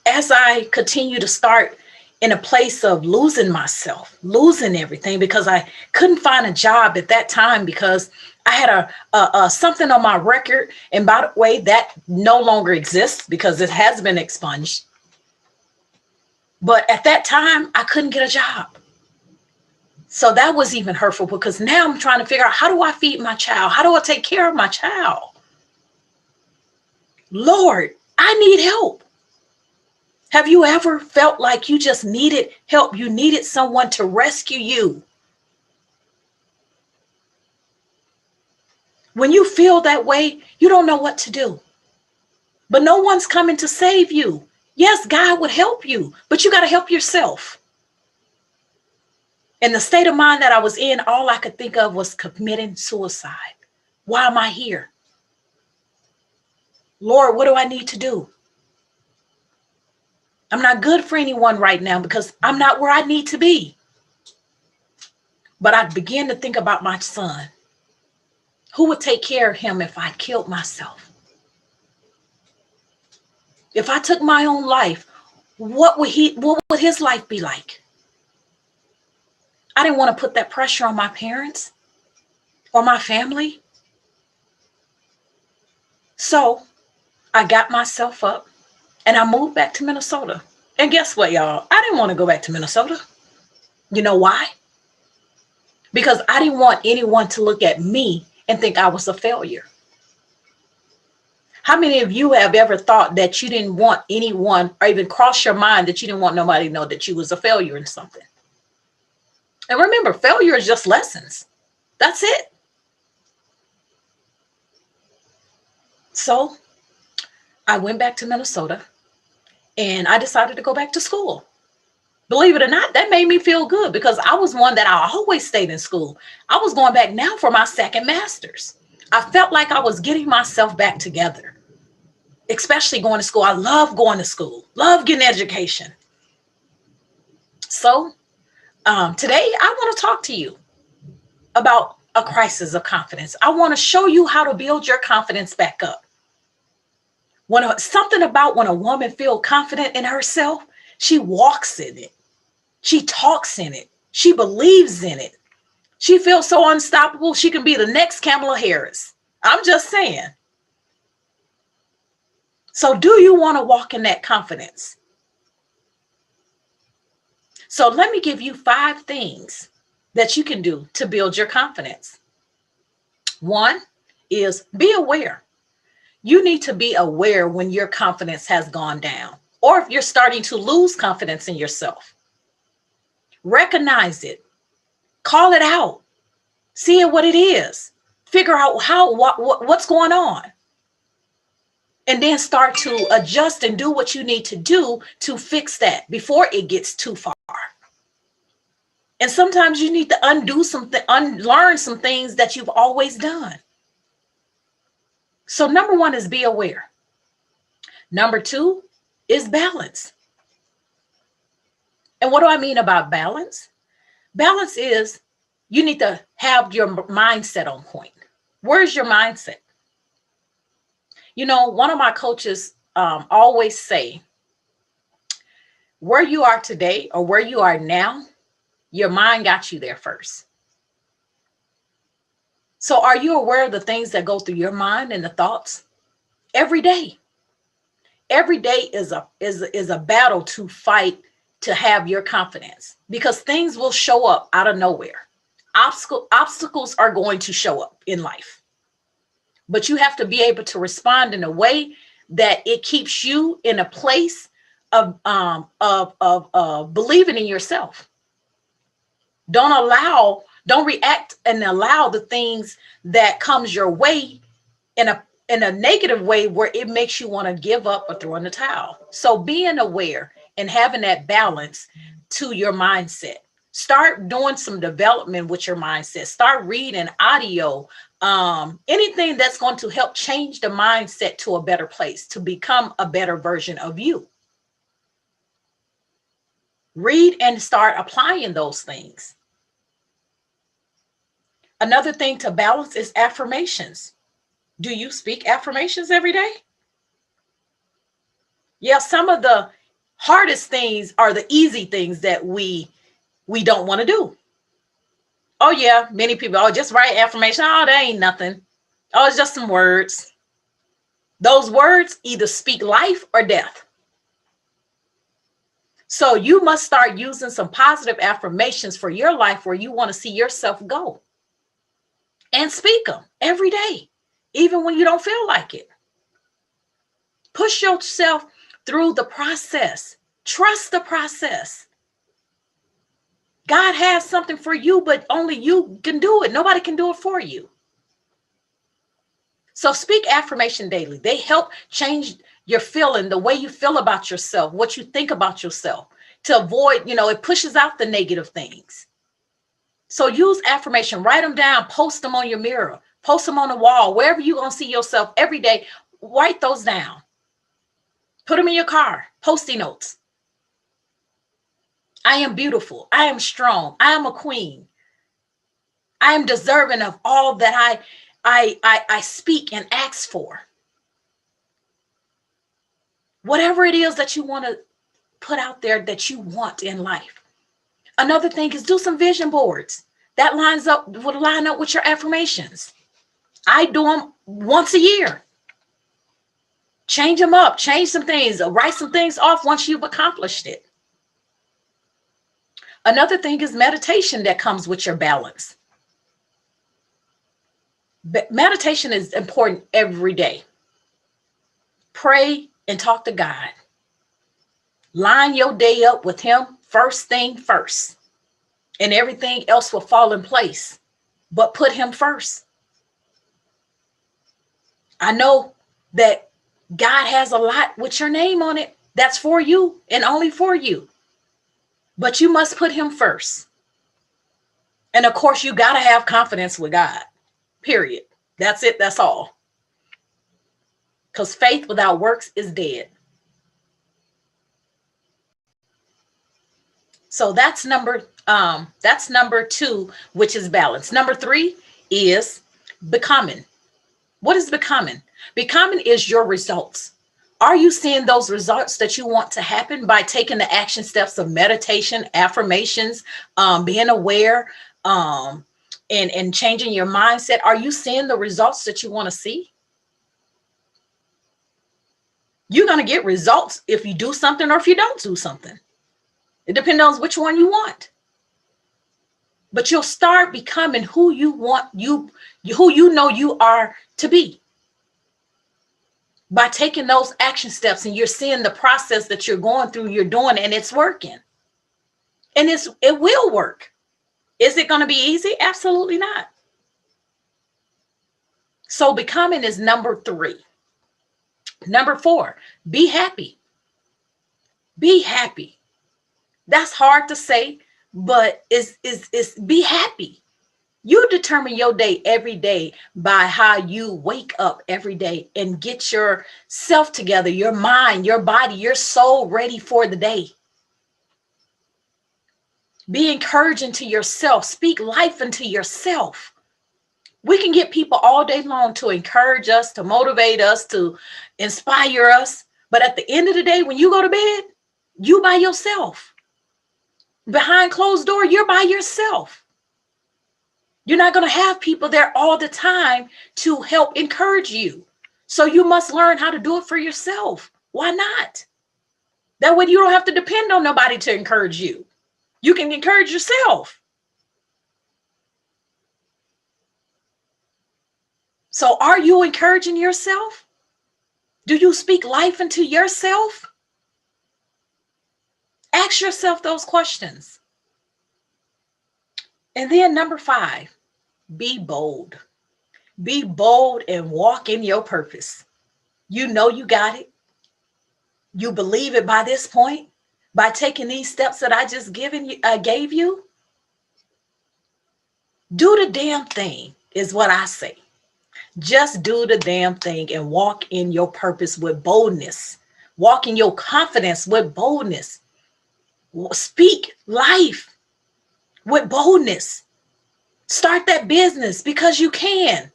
C: as I continue to start in a place of losing myself, losing everything, because I couldn't find a job at that time because I had a something on my record. And by the way, that no longer exists because it has been expunged. But at that time, I couldn't get a job. So that was even hurtful because now I'm trying to figure out, how do I feed my child? How do I take care of my child? Lord, I need help. Have you ever felt like you just needed help? You needed someone to rescue you. When you feel that way, you don't know what to do. But no one's coming to save you. Yes, God would help you, but you got to help yourself. In the state of mind that I was in, all I could think of was committing suicide. Why am I here? Lord, what do I need to do? I'm not good for anyone right now because I'm not where I need to be. But I began to think about my son. Who would take care of him if I killed myself? If I took my own life, what would his life be like? I didn't want to put that pressure on my parents or my family. So I got myself up and I moved back to Minnesota. And guess what, y'all? I didn't want to go back to Minnesota. You know why? Because I didn't want anyone to look at me and think I was a failure. How many of you have ever thought that you didn't want anyone, or even cross your mind that you didn't want nobody to know that you was a failure in something? And remember, failure is just lessons. That's it. So I went back to Minnesota and I decided to go back to school. Believe it or not, that made me feel good because I was one that I always stayed in school. I was going back now for my second master's. I felt like I was getting myself back together, especially going to school. I love going to school, love getting education. So today I want to talk to you about a crisis of confidence. I want to show you how to build your confidence back up. Something about when a woman feels confident in herself, she walks in it. She talks in it. She believes in it. She feels so unstoppable, she can be the next Kamala Harris. I'm just saying. So do you want to walk in that confidence? So let me give you 5 things that you can do to build your confidence. 1 is be aware. You need to be aware when your confidence has gone down, or if you're starting to lose confidence in yourself. Recognize it. Call it out. See it what it is. Figure out what's going on. And then start to adjust and do what you need to do to fix that before it gets too far. And sometimes you need to unlearn some things that you've always done. So number 1 is be aware. Number 2 is balance. And what do I mean about balance? Balance is you need to have your mindset on point. Where's your mindset? You know, one of my coaches always say, where you are today or where you are now, your mind got you there first. So are you aware of the things that go through your mind and the thoughts every day? Every day is a battle to fight to have your confidence, because things will show up out of nowhere. Obstacles are going to show up in life, but you have to be able to respond in a way that it keeps you in a place of believing in yourself. Don't react and allow the things that comes your way in a negative way where it makes you want to give up or throw in the towel. So being aware and having that balance to your mindset. Start doing some development with your mindset. Start reading audio, anything that's going to help change the mindset to a better place, to become a better version of you. Read and start applying those things. Another thing to balance is affirmations. Do you speak affirmations every day? Yeah, some of the hardest things are the easy things that we don't want to do. Oh yeah, many people, oh, just write affirmation. Oh, that ain't nothing. Oh, it's just some words. Those words either speak life or death. So you must start using some positive affirmations for your life where you want to see yourself go. And speak them every day, even when you don't feel like it. Push yourself through the process. Trust the process. God has something for you, but only you can do it. Nobody can do it for you. So speak affirmation daily. They help change your feeling, the way you feel about yourself, what you think about yourself, to avoid, it pushes out the negative things. So use affirmation, write them down, post them on your mirror, post them on the wall, wherever you're going to see yourself every day. Write those down. Put them in your car, Post-it notes. I am beautiful. I am strong. I am a queen. I am deserving of all that I speak and ask for. Whatever it is that you want to put out there that you want in life. Another thing is do some vision boards. That will line up with your affirmations. I do them once a year. Change them up, change some things, write some things off once you've accomplished it. Another thing is meditation that comes with your balance. Meditation is important every day. Pray and talk to God. Line your day up with Him first thing first, and everything else will fall in place. But put Him first. I know that God has a lot with your name on it. That's for you and only for you. But you must put Him first. And of course, you got to have confidence with God. Period. That's it. That's all. Because faith without works is dead. So that's number 2, which is balance. Number 3 is becoming. What is becoming? Becoming is your results. Are you seeing those results that you want to happen by taking the action steps of meditation, affirmations, being aware, and changing your mindset? Are you seeing the results that you want to see? You're going to get results if you do something or if you don't do something. It depends on which one you want. But you'll start becoming who you want, who you know you are to be. By taking those action steps, and you're seeing the process that you're going through, you're doing, and it's working. And it will work. Is it going to be easy? Absolutely not. So becoming is number 3. Number 4, be happy. Be happy. That's hard to say, but it's be happy. You determine your day every day by how you wake up every day and get yourself together, your mind, your body, your soul ready for the day. Be encouraging to yourself. Speak life into yourself. We can get people all day long to encourage us, to motivate us, to inspire us. But at the end of the day, when you go to bed, you by yourself. Behind closed door, you're by yourself. You're not going to have people there all the time to help encourage you. So you must learn how to do it for yourself. Why not? That way you don't have to depend on nobody to encourage you. You can encourage yourself. So are you encouraging yourself? Do you speak life into yourself? Ask yourself those questions. And then number 5, be bold. Be bold and walk in your purpose. You know you got it. You believe it by this point, by taking these steps that I just gave you. Do the damn thing is what I say. Just do the damn thing and walk in your purpose with boldness. Walk in your confidence with boldness. Speak life with boldness. Start that business because you can.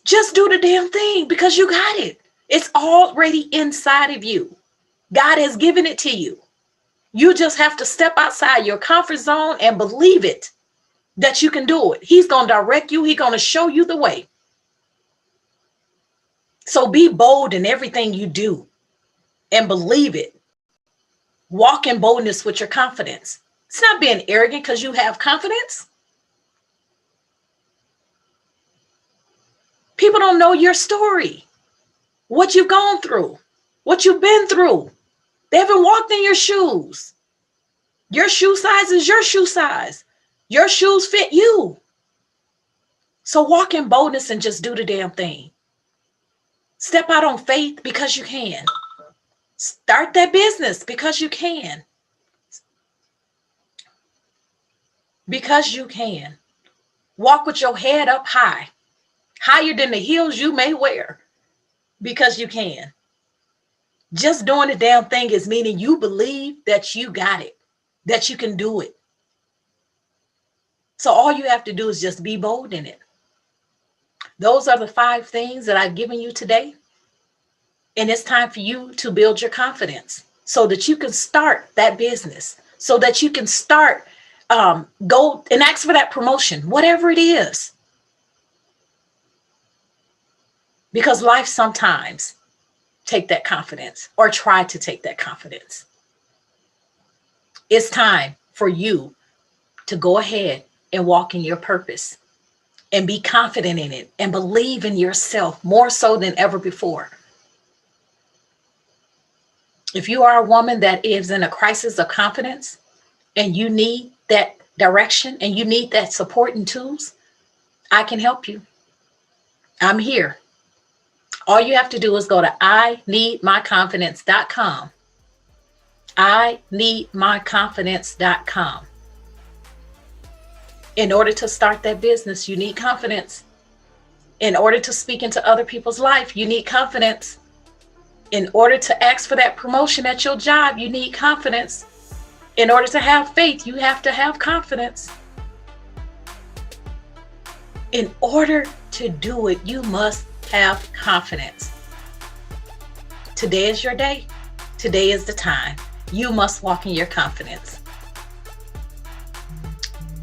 C: Just do the damn thing because you got it. It's already inside of you. God has given it to you. You just have to step outside your comfort zone and believe it, that you can do it. He's going to direct you. He's going to show you the way. So be bold in everything you do and believe it. Walk in boldness with your confidence. It's not being arrogant because you have confidence. People don't know your story, what you've gone through, what you've been through. They haven't walked in your shoes. Your shoe size is your shoe size. Your shoes fit you. So walk in boldness and just do the damn thing. Step out on faith because you can. Start that business because you can. Because you can. Walk with your head up high, higher than the heels you may wear, because you can. Just doing the damn thing is meaning you believe that you got it, that you can do it. So all you have to do is just be bold in it. Those are the 5 things that I've given you today. And it's time for you to build your confidence so that you can start that business, so that you can start, go and ask for that promotion, whatever it is. Because life sometimes take that confidence or try to take that confidence. It's time for you to go ahead and walk in your purpose and be confident in it and believe in yourself more so than ever before. If you are a woman that is in a crisis of confidence and you need that direction and you need that support and tools, I can help you. I'm here. All you have to do is go to ineedmyconfidence.com. ineedmyconfidence.com. In order to start that business, you need confidence. In order to speak into other people's life, you need confidence. In order to ask for that promotion at your job, you need confidence. In order to have faith, you have to have confidence. In order to do it, you must have confidence. Today is your day. Today is the time. You must walk in your confidence.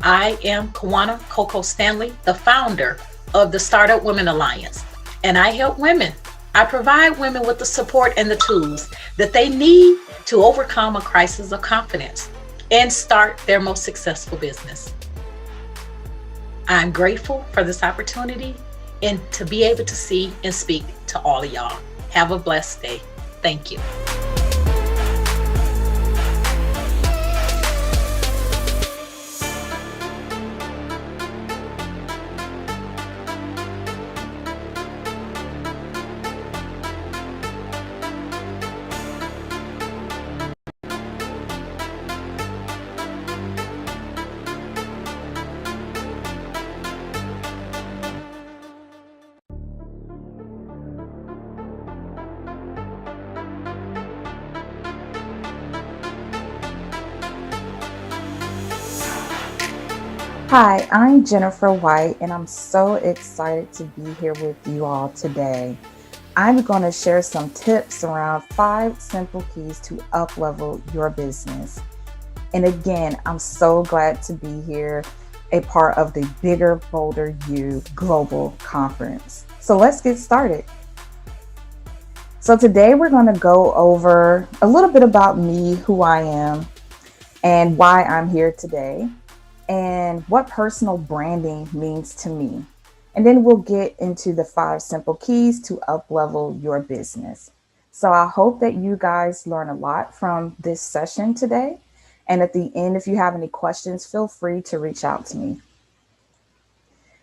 C: I am Kawana Coco Stanley, the founder of the Startup Women Alliance, and I help women. I provide women with the support and the tools that they need to overcome a crisis of confidence and start their most successful business. I'm grateful for this opportunity and to be able to see and speak to all of y'all. Have a blessed day. Thank you.
D: Hi, I'm Jennifer White, and I'm so excited to be here with you all today. I'm going to share some tips around 5 simple keys to up-level your business. And again, I'm so glad to be here, a part of the Bigger, Bolder You Global Conference. So let's get started. So today we're going to go over a little bit about me, who I am, and why I'm here today, and what personal branding means to me. And then we'll get into the 5 simple keys to up-level your business. So I hope that you guys learn a lot from this session today. And at the end, if you have any questions, feel free to reach out to me.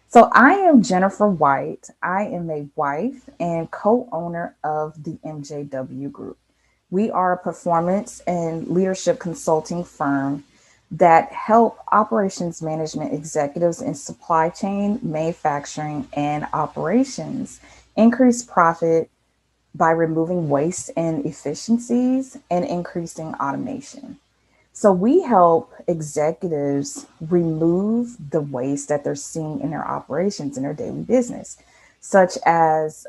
D: So I am Jennifer White. I am a wife and co-owner of the MJW Group. We are a performance and leadership consulting firm that help operations management executives in supply chain, manufacturing, and operations increase profit by removing waste and efficiencies and increasing automation. So we help executives remove the waste that they're seeing in their operations in their daily business, such as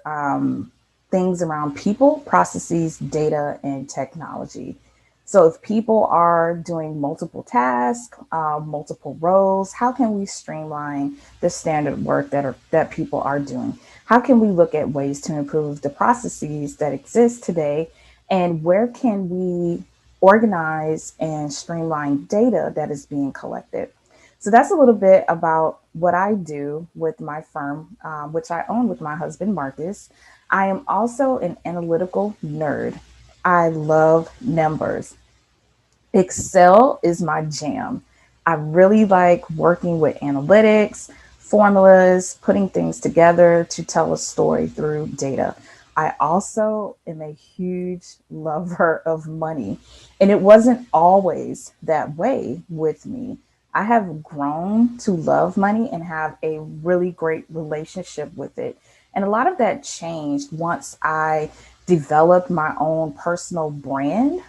D: things around people, processes, data, and technology. So if people are doing multiple tasks, multiple roles, how can we streamline the standard work that people are doing? How can we look at ways to improve the processes that exist today? And where can we organize and streamline data that is being collected? So that's a little bit about what I do with my firm, which I own with my husband, Marcus. I am also an analytical nerd. I love numbers. Excel is my jam. I really like working with analytics, formulas, putting things together to tell a story through data. I also am a huge lover of money, and it wasn't always that way with me. I have grown to love money and have a really great relationship with it. And a lot of that changed once I developed my own personal brand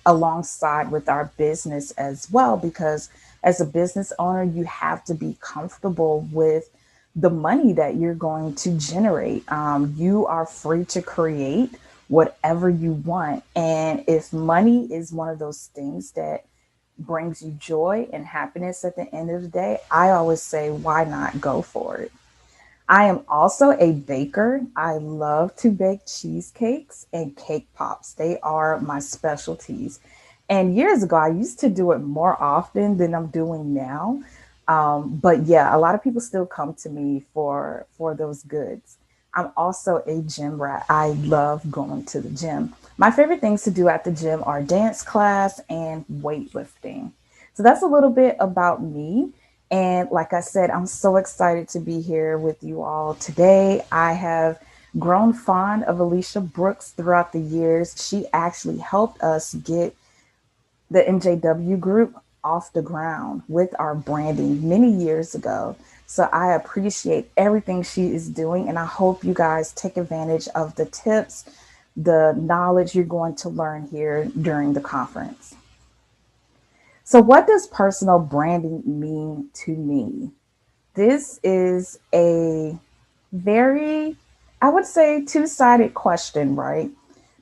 D: alongside with our business as well. Because as a business owner, you have to be comfortable with the money that you're going to generate. You are free to create whatever you want. And if money is one of those things that brings you joy and happiness at the end of the day, I always say, why not go for it? I am also a baker. I love to bake cheesecakes and cake pops. They are my specialties. And years ago, I used to do it more often than I'm doing now. But yeah, a lot of people still come to me for those goods. I'm also a gym rat. I love going to the gym. My favorite things to do at the gym are dance class and weightlifting. So that's a little bit about me. And like I said, I'm so excited to be here with you all today. I have grown fond of Alicia Brooks throughout the years. She actually helped us get the MJW group off the ground with our branding many years ago. So I appreciate everything she is doing, and I hope you guys take advantage of the tips, the knowledge you're going to learn here during the conference. So, what does personal branding mean to me? This is a very, I would say, two-sided question, right?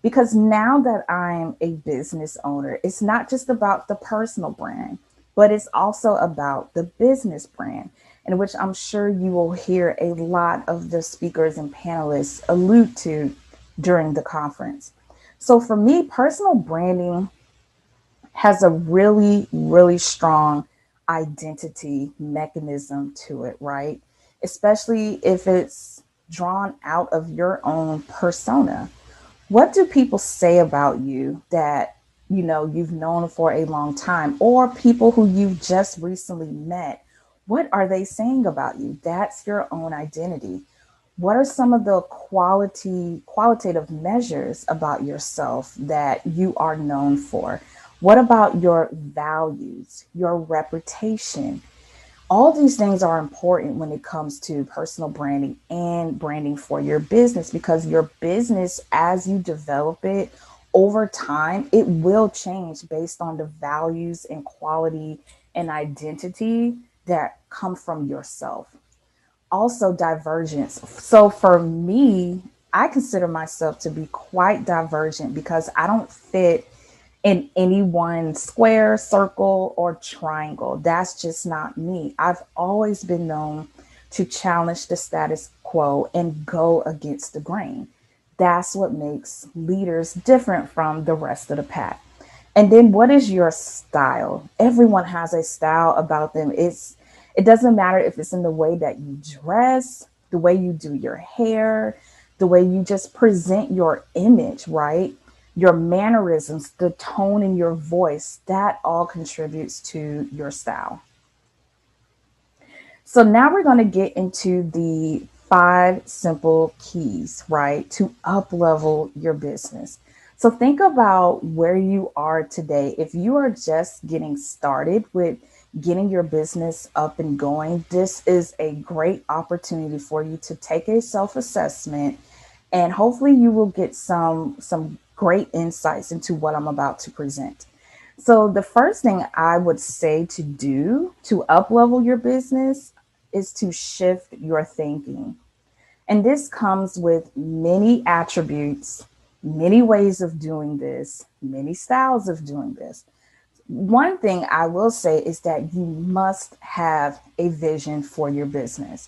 D: Because now that I'm a business owner, it's not just about the personal brand, but it's also about the business brand, in which I'm sure you will hear a lot of the speakers and panelists allude to during the conference. So for me, personal branding has a really, really strong identity mechanism to it, right? Especially if it's drawn out of your own persona. What do people say about you that you've known for a long time, or people who you've just recently met? What are they saying about you? That's your own identity. What are some of the qualitative measures about yourself that you are known for? What about your values, your reputation? All these things are important when it comes to personal branding and branding for your business, because your business, as you develop it over time, it will change based on the values and quality and identity that come from yourself. Also, divergence. So for me, I consider myself to be quite divergent because I don't fit in any one square, circle, or triangle. That's just not me. I've always been known to challenge the status quo and go against the grain. That's what makes leaders different from the rest of the pack. And then what is your style? Everyone has a style about them. It doesn't matter if it's in the way that you dress, the way you do your hair, the way you just present your image, right? Your mannerisms, the tone in your voice, that all contributes to your style. So now we're going to get into the 5 simple keys, right, to up level your business. So think about where you are today. If you are just getting started with getting your business up and going, this is a great opportunity for you to take a self-assessment, and hopefully you will get some great insights into what I'm about to present. So the first thing I would say to do to up level your business is to shift your thinking. And this comes with many attributes, many ways of doing this, many styles of doing this. One thing I will say is that you must have a vision for your business.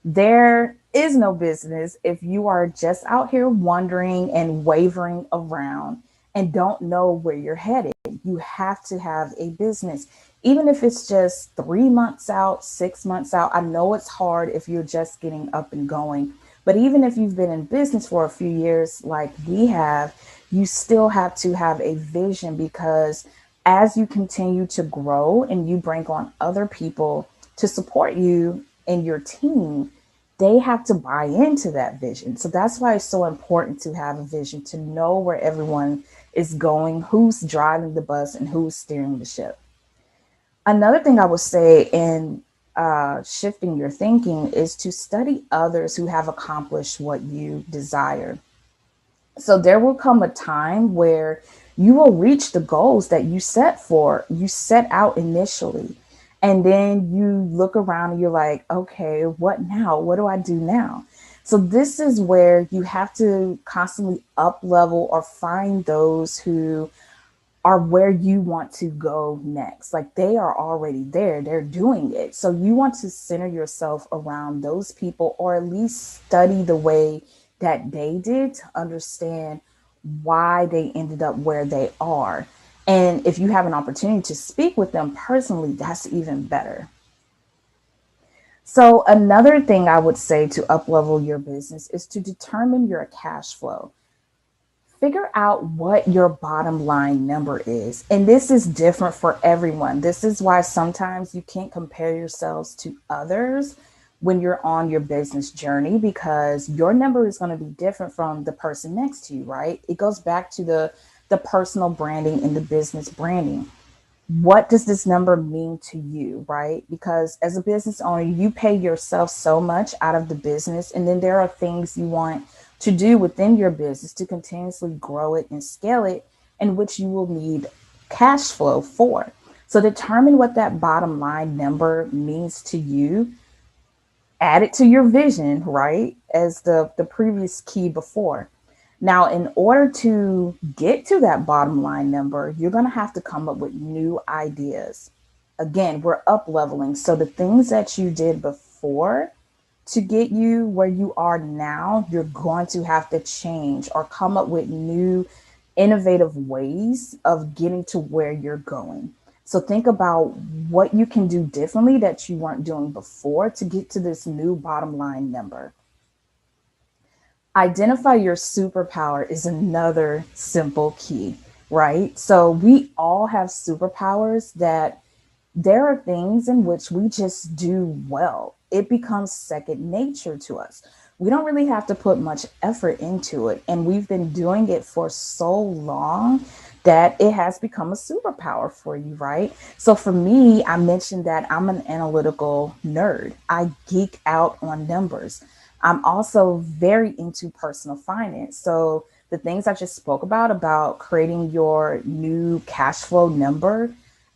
D: There is no business if you are just out here wandering and wavering around and don't know where you're headed. You have to have a business, even if it's just 3 months out, 6 months out. I know it's hard if you're just getting up and going, but even if you've been in business for a few years, like we have, you still have to have a vision because as you continue to grow and you bring on other people to support you and your team, they have to buy into that vision. So that's why it's so important to have a vision, to know where everyone is going, who's driving the bus, and who's steering the ship. Another thing I would say in shifting your thinking is to study others who have accomplished what you desire. So there will come a time where you will reach the goals that you set out initially. And then you look around and you're like, okay, what now? What do I do now? So this is where you have to constantly up level or find those who are where you want to go next. Like they are already there, they're doing it. So you want to center yourself around those people or at least study the way that they did to understand why they ended up where they are. And if you have an opportunity to speak with them personally, that's even better. So another thing I would say to uplevel your business is to determine your cash flow. Figure out what your bottom line number is. And this is different for everyone. This is why sometimes you can't compare yourselves to others when you're on your business journey because your number is going to be different from the person next to you, right? It goes back to the personal branding and the business branding. What does this number mean to you, right? Because as a business owner, you pay yourself so much out of the business, and then there are things you want to do within your business to continuously grow it and scale it, in which you will need cash flow for. So determine what that bottom line number means to you. Add it to your vision, right? As the previous key before. Now, in order to get to that bottom line number, you're going to have to come up with new ideas. Again, we're up leveling. So the things that you did before to get you where you are now, you're going to have to change or come up with new innovative ways of getting to where you're going. So think about what you can do differently that you weren't doing before to get to this new bottom line number. Identify your superpower is another simple key, right? So we all have superpowers that there are things in which we just do well. It becomes second nature to us. We don't really have to put much effort into it. And we've been doing it for so long that it has become a superpower for you, right? So for me, I mentioned that I'm an analytical nerd. I geek out on numbers. I'm also very into personal finance. So the things I just spoke about creating your new cash flow number,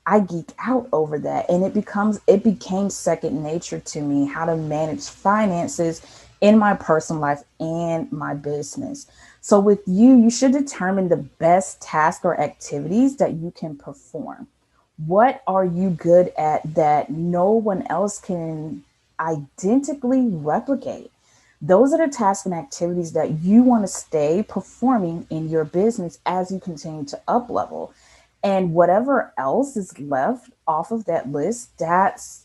D: I geek out over that. And it became second nature to me how to manage finances in my personal life and my business. So with you, you should determine the best tasks or activities that you can perform. What are you good at that no one else can identically replicate? Those are the tasks and activities that you want to stay performing in your business as you continue to up level. And whatever else is left off of that list, that's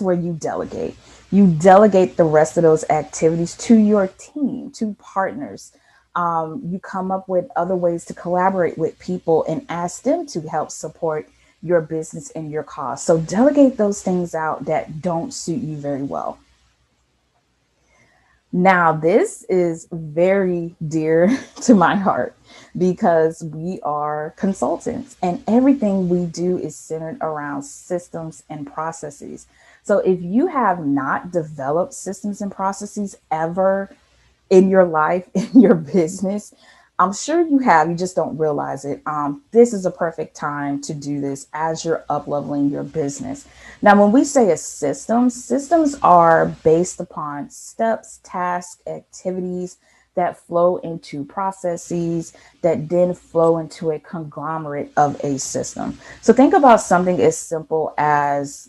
D: where you delegate. You delegate the rest of those activities to your team, to partners. You come up with other ways to collaborate with people and ask them to help support your business and your cause. So delegate those things out that don't suit you very well. Now, this is very dear to my heart because we are consultants and everything we do is centered around systems and processes. So if you have not developed systems and processes ever in your life, in your business, I'm sure you have, you just don't realize it. This is a perfect time to do this as you're up leveling your business. Now, when we say a system, systems are based upon steps, tasks, activities that flow into processes that then flow into a conglomerate of a system. So think about something as simple as,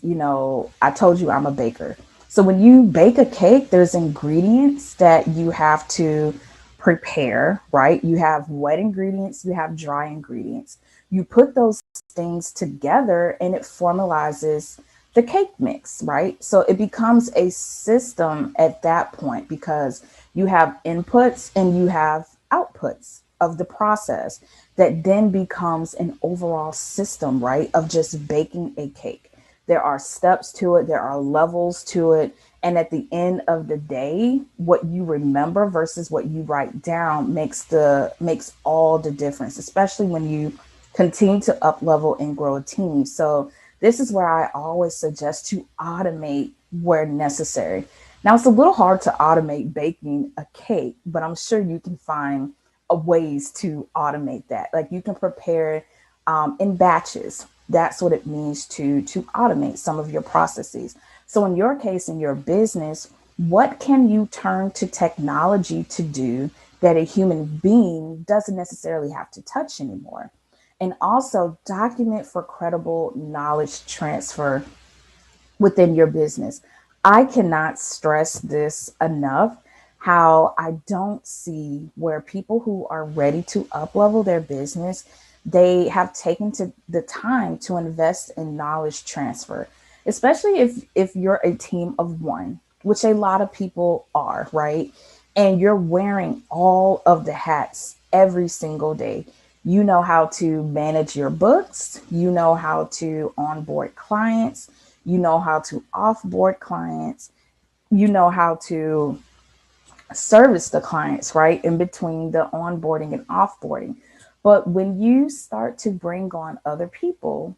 D: I told you I'm a baker. So when you bake a cake, there's ingredients that you have to prepare, right? You have wet ingredients, you have dry ingredients. You put those things together and it formalizes the cake mix, right? So it becomes a system at that point because you have inputs and you have outputs of the process that then becomes an overall system, right? Of just baking a cake. There are steps to it, there are levels to it. And at the end of the day, what you remember versus what you write down makes all the difference, especially when you continue to up level and grow a team. So this is where I always suggest to automate where necessary. Now it's a little hard to automate baking a cake, but I'm sure you can find ways to automate that. Like you can prepare in batches. That's what it means to automate some of your processes. So in your case, in your business, what can you turn to technology to do that a human being doesn't necessarily have to touch anymore? And also document for credible knowledge transfer within your business. I cannot stress this enough, how I don't see where people who are ready to up level their business, they have taken to the time to invest in knowledge transfer, especially if you're a team of one, which a lot of people are, right? And you're wearing all of the hats every single day. You know how to manage your books, you know how to onboard clients, you know how to offboard clients, you know how to service the clients, right? In between the onboarding and offboarding. But when you start to bring on other people,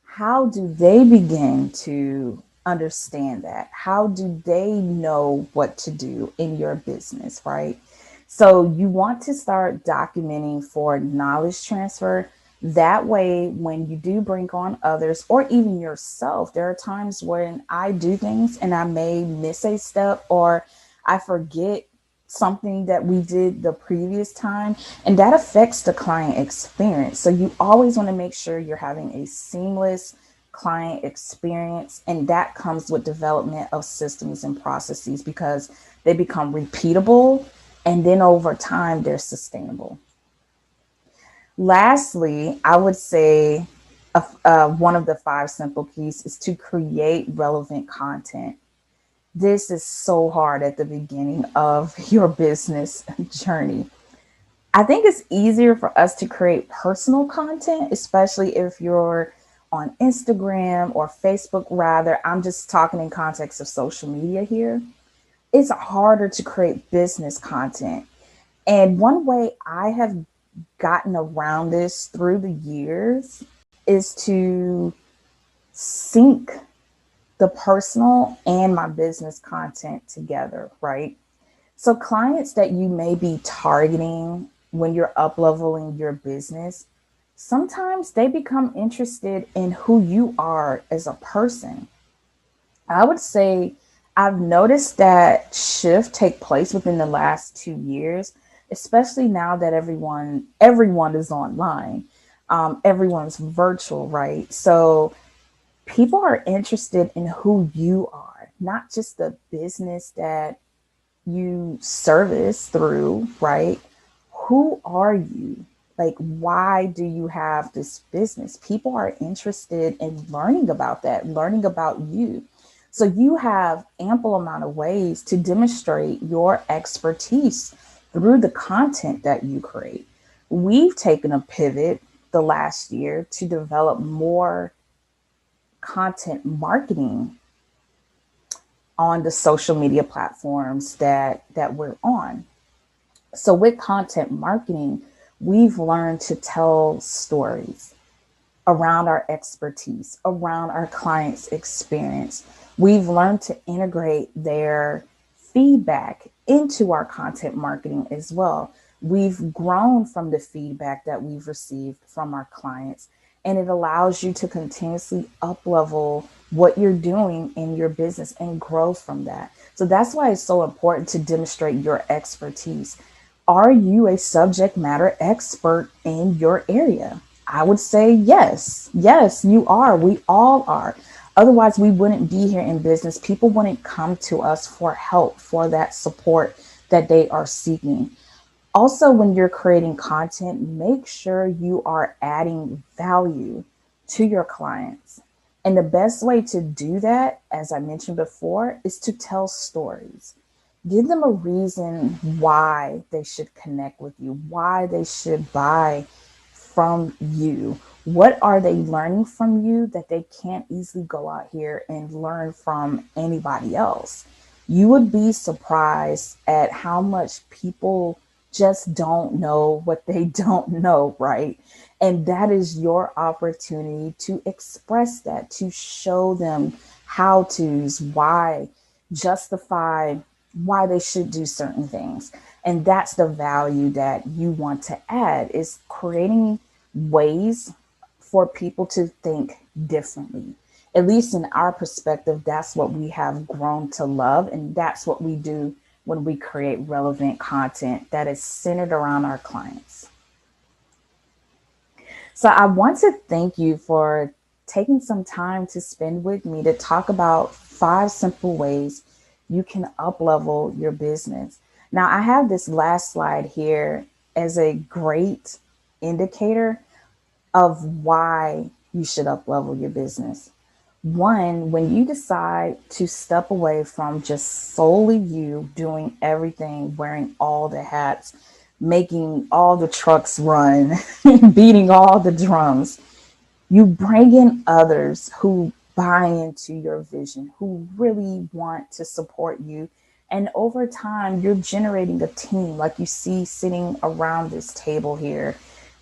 D: how do they begin to understand that? How do they know what to do in your business, right? So you want to start documenting for knowledge transfer. That way, when you do bring on others or even yourself, there are times when I do things and I may miss a step or I forget something that we did the previous time, and that affects the client experience. So you always want to make sure you're having a seamless client experience, and that comes with development of systems and processes because they become repeatable and then over time they're sustainable. Lastly, I would say one of the five simple keys is to create relevant content. This is so hard at the beginning of your business journey. I think it's easier for us to create personal content, especially if you're on Instagram or Facebook, rather. I'm just talking in context of social media here. It's harder to create business content. And one way I have gotten around this through the years is to sync the personal and my business content together, right? So clients that you may be targeting when you're up leveling your business, sometimes they become interested in who you are as a person. I would say I've noticed that shift take place within the last 2 years, especially now that everyone is online. Everyone's virtual, right? So people are interested in who you are, not just the business that you service through, right? Who are you? Like, why do you have this business? People are interested in learning about that, learning about you. So you have ample amount of ways to demonstrate your expertise through the content that you create. We've taken a pivot the last year to develop more content marketing on the social media platforms that we're on. So with content marketing, we've learned to tell stories around our expertise, around our clients' experience. We've learned to integrate their feedback into our content marketing as well. We've grown from the feedback that we've received from our clients, and it allows you to continuously up level what you're doing in your business and grow from that. So that's why it's so important to demonstrate your expertise. Are you a subject matter expert in your area? I would say yes. Yes, you are. We all are. Otherwise, we wouldn't be here in business. People wouldn't come to us for help, for that support that they are seeking. Also, when you're creating content, make sure you are adding value to your clients. And the best way to do that, as I mentioned before, is to tell stories. Give them a reason why they should connect with you, why they should buy from you. What are they learning from you that they can't easily go out here and learn from anybody else? You would be surprised at how much people just don't know what they don't know, right? And that is your opportunity to express that, to show them how to's, why, justify why they should do certain things. And that's the value that you want to add, is creating ways for people to think differently. At least in our perspective, that's what we have grown to love. And that's what we do when we create relevant content that is centered around our clients. So I want to thank you for taking some time to spend with me to talk about 5 simple ways you can up-level your business. Now, I have this last slide here as a great indicator of why you should up-level your business. One, when you decide to step away from just solely you doing everything, wearing all the hats, making all the trucks run, beating all the drums, you bring in others who buy into your vision, who really want to support you. And over time, you're generating a team like you see sitting around this table here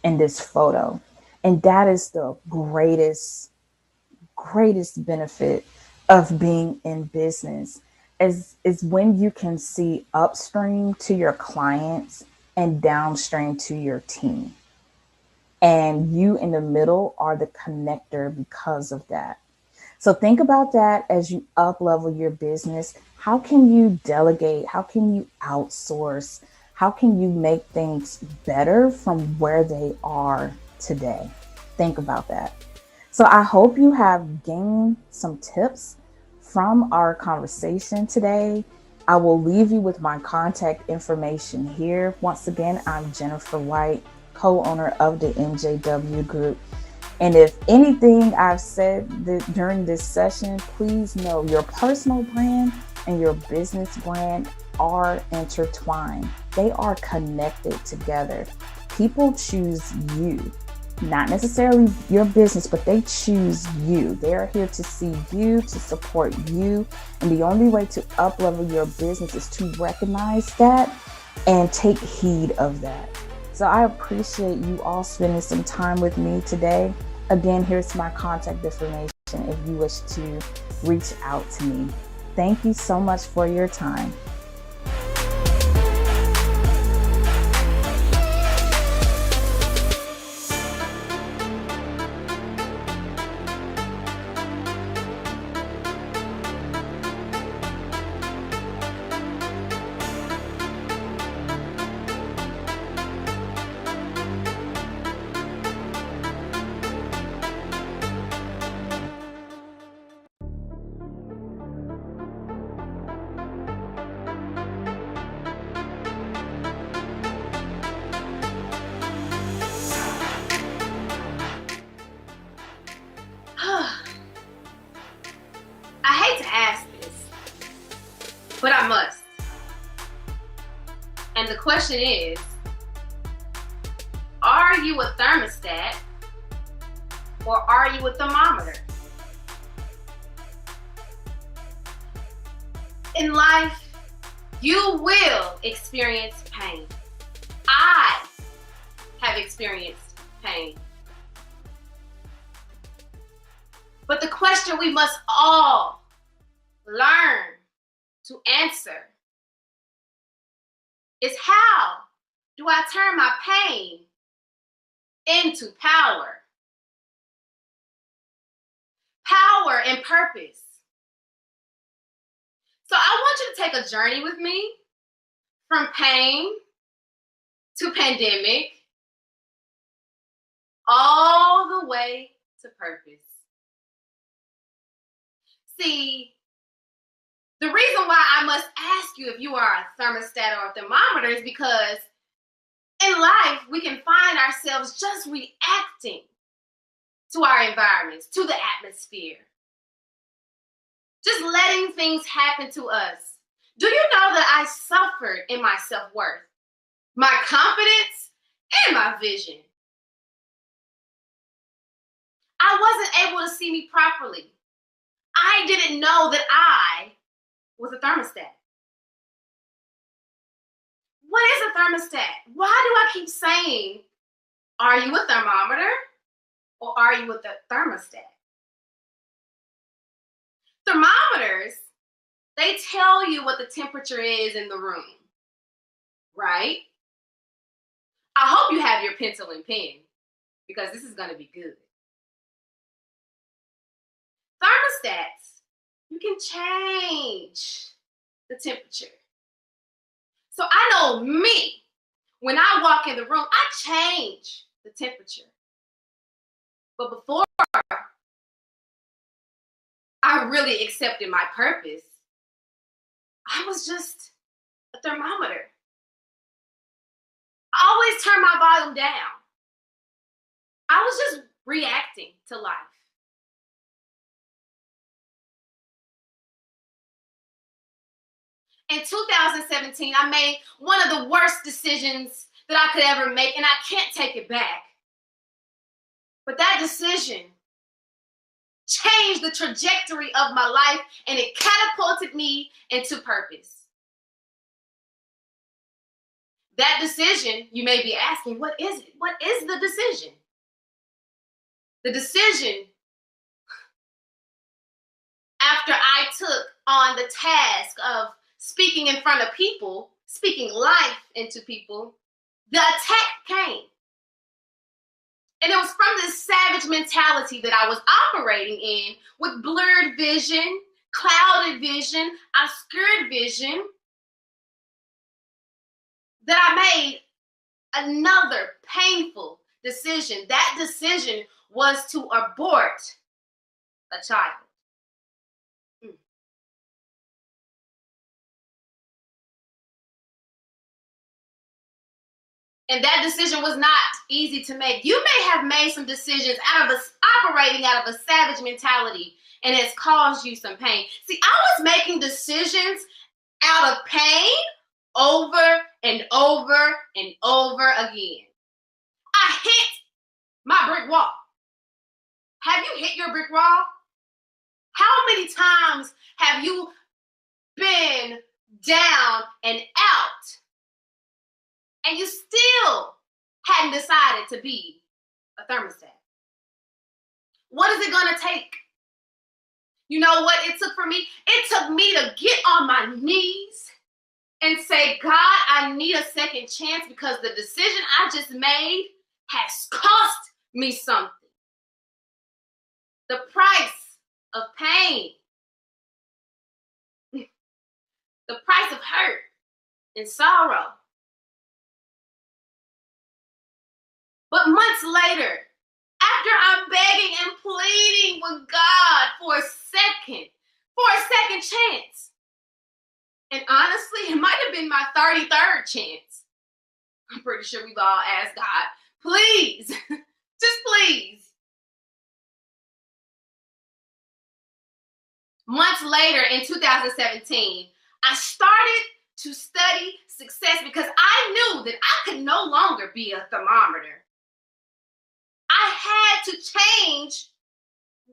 D: in this photo. And that is the greatest benefit of being in business, is when you can see upstream to your clients and downstream to your team. And you in the middle are the connector because of that. So think about that as you up level your business. How can you delegate? How can you outsource? How can you make things better from where they are today? Think about that. So I hope you have gained some tips from our conversation today. I will leave you with my contact information here. Once again, I'm Jennifer White, co-owner of the MJW Group. And if anything I've said during this session, please know your personal brand and your business brand are intertwined. They are connected together. People choose you, not necessarily your business, but they choose you. They are here to see you, to support you. And the only way to up-level your business is to recognize that and take heed of that. So I appreciate you all spending some time with me today. Again, here's my contact information if you wish to reach out to me. Thank you so much for your time.
E: I hate to ask this, but I must. And the question is, are you a thermostat or are you a thermometer? In life, you will experience pain. I have experienced pain. But the question we must all learn to answer is, how do I turn my pain into power? Power and purpose. So I want you to take a journey with me from pain to pandemic, all the way to purpose. See, the reason why I must ask you if you are a thermostat or a thermometer is because in life, we can find ourselves just reacting to our environments, to the atmosphere. Just letting things happen to us. Do you know that I suffered in my self-worth, my confidence, and my vision? I wasn't able to see me properly. I didn't know that I was a thermostat. What is a thermostat? Why do I keep saying, are you a thermometer or are you a thermostat? Thermometers, they tell you what the temperature is in the room, right? I hope you have your pencil and pen because this is going to be good. Thermostats, you can change the temperature. So I know me, when I walk in the room, I change the temperature. But before I really accepted my purpose, I was just a thermometer. I always turned my volume down. I was just reacting to life. In 2017, I made one of the worst decisions that I could ever make, and I can't take it back. But that decision changed the trajectory of my life, and it catapulted me into purpose. That decision, you may be asking, what is it? What is the decision? The decision, after I took on the task of speaking in front of people, speaking life into people, the attack came. And it was from this savage mentality that I was operating in with blurred vision, clouded vision, obscured vision, that I made another painful decision. That decision was to abort a child. And that decision was not easy to make. You may have made some decisions operating out of a savage mentality, and it's caused you some pain. See, I was making decisions out of pain over and over and over again. I hit my brick wall. Have you hit your brick wall? How many times have you been down and out, and you still hadn't decided to be a thermostat? What is it going to take? You know what it took for me? It took me to get on my knees and say, God, I need a second chance because the decision I just made has cost me something. The price of pain, the price of hurt and sorrow. But months later, after I'm begging and pleading with God for a second chance, and honestly, it might have been my 33rd chance. I'm pretty sure we've all asked God, please, just please. Months later, in 2017, I started to study success because I knew that I could no longer be a thermometer. I had to change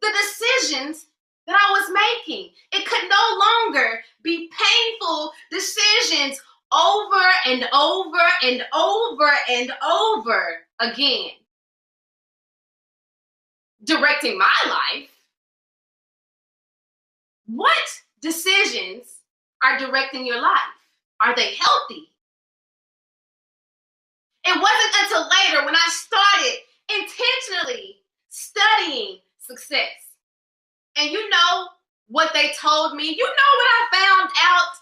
E: the decisions that I was making. It could no longer be painful decisions over and over and over and over again, directing my life. What decisions are directing your life? Are they healthy? It wasn't until later when I started intentionally studying success. And you know what they told me? You know what I found out?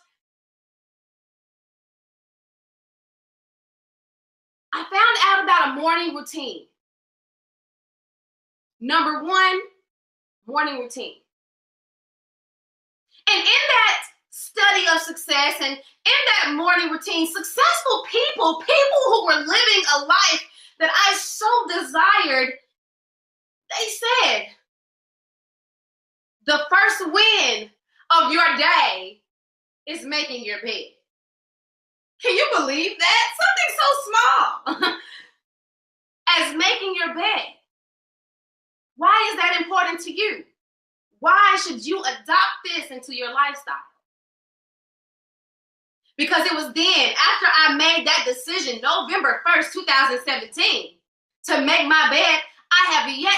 E: I found out about a morning routine. Number one, morning routine. And in that study of success and in that morning routine, successful people who were living a life that I so desired, they said, the first win of your day is making your bed. Can you believe that? Something so small as making your bed. Why is that important to you? Why should you adopt this into your lifestyle? Because it was then, after I made that decision, November 1st, 2017, to make my bed, I have yet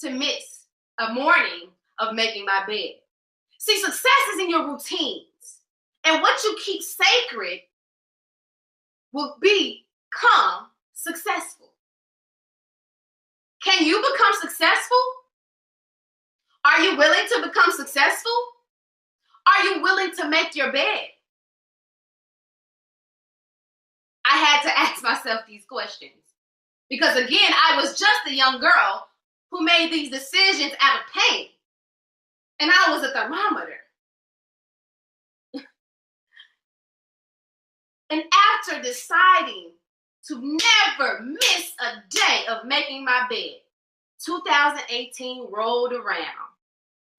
E: to miss a morning of making my bed. See, success is in your routines. And what you keep sacred will become successful. Can you become successful? Are you willing to become successful? Are you willing to make your bed? I had to ask myself these questions. Because again, I was just a young girl who made these decisions out of pain. And I was a thermometer. And after deciding to never miss a day of making my bed, 2018 rolled around.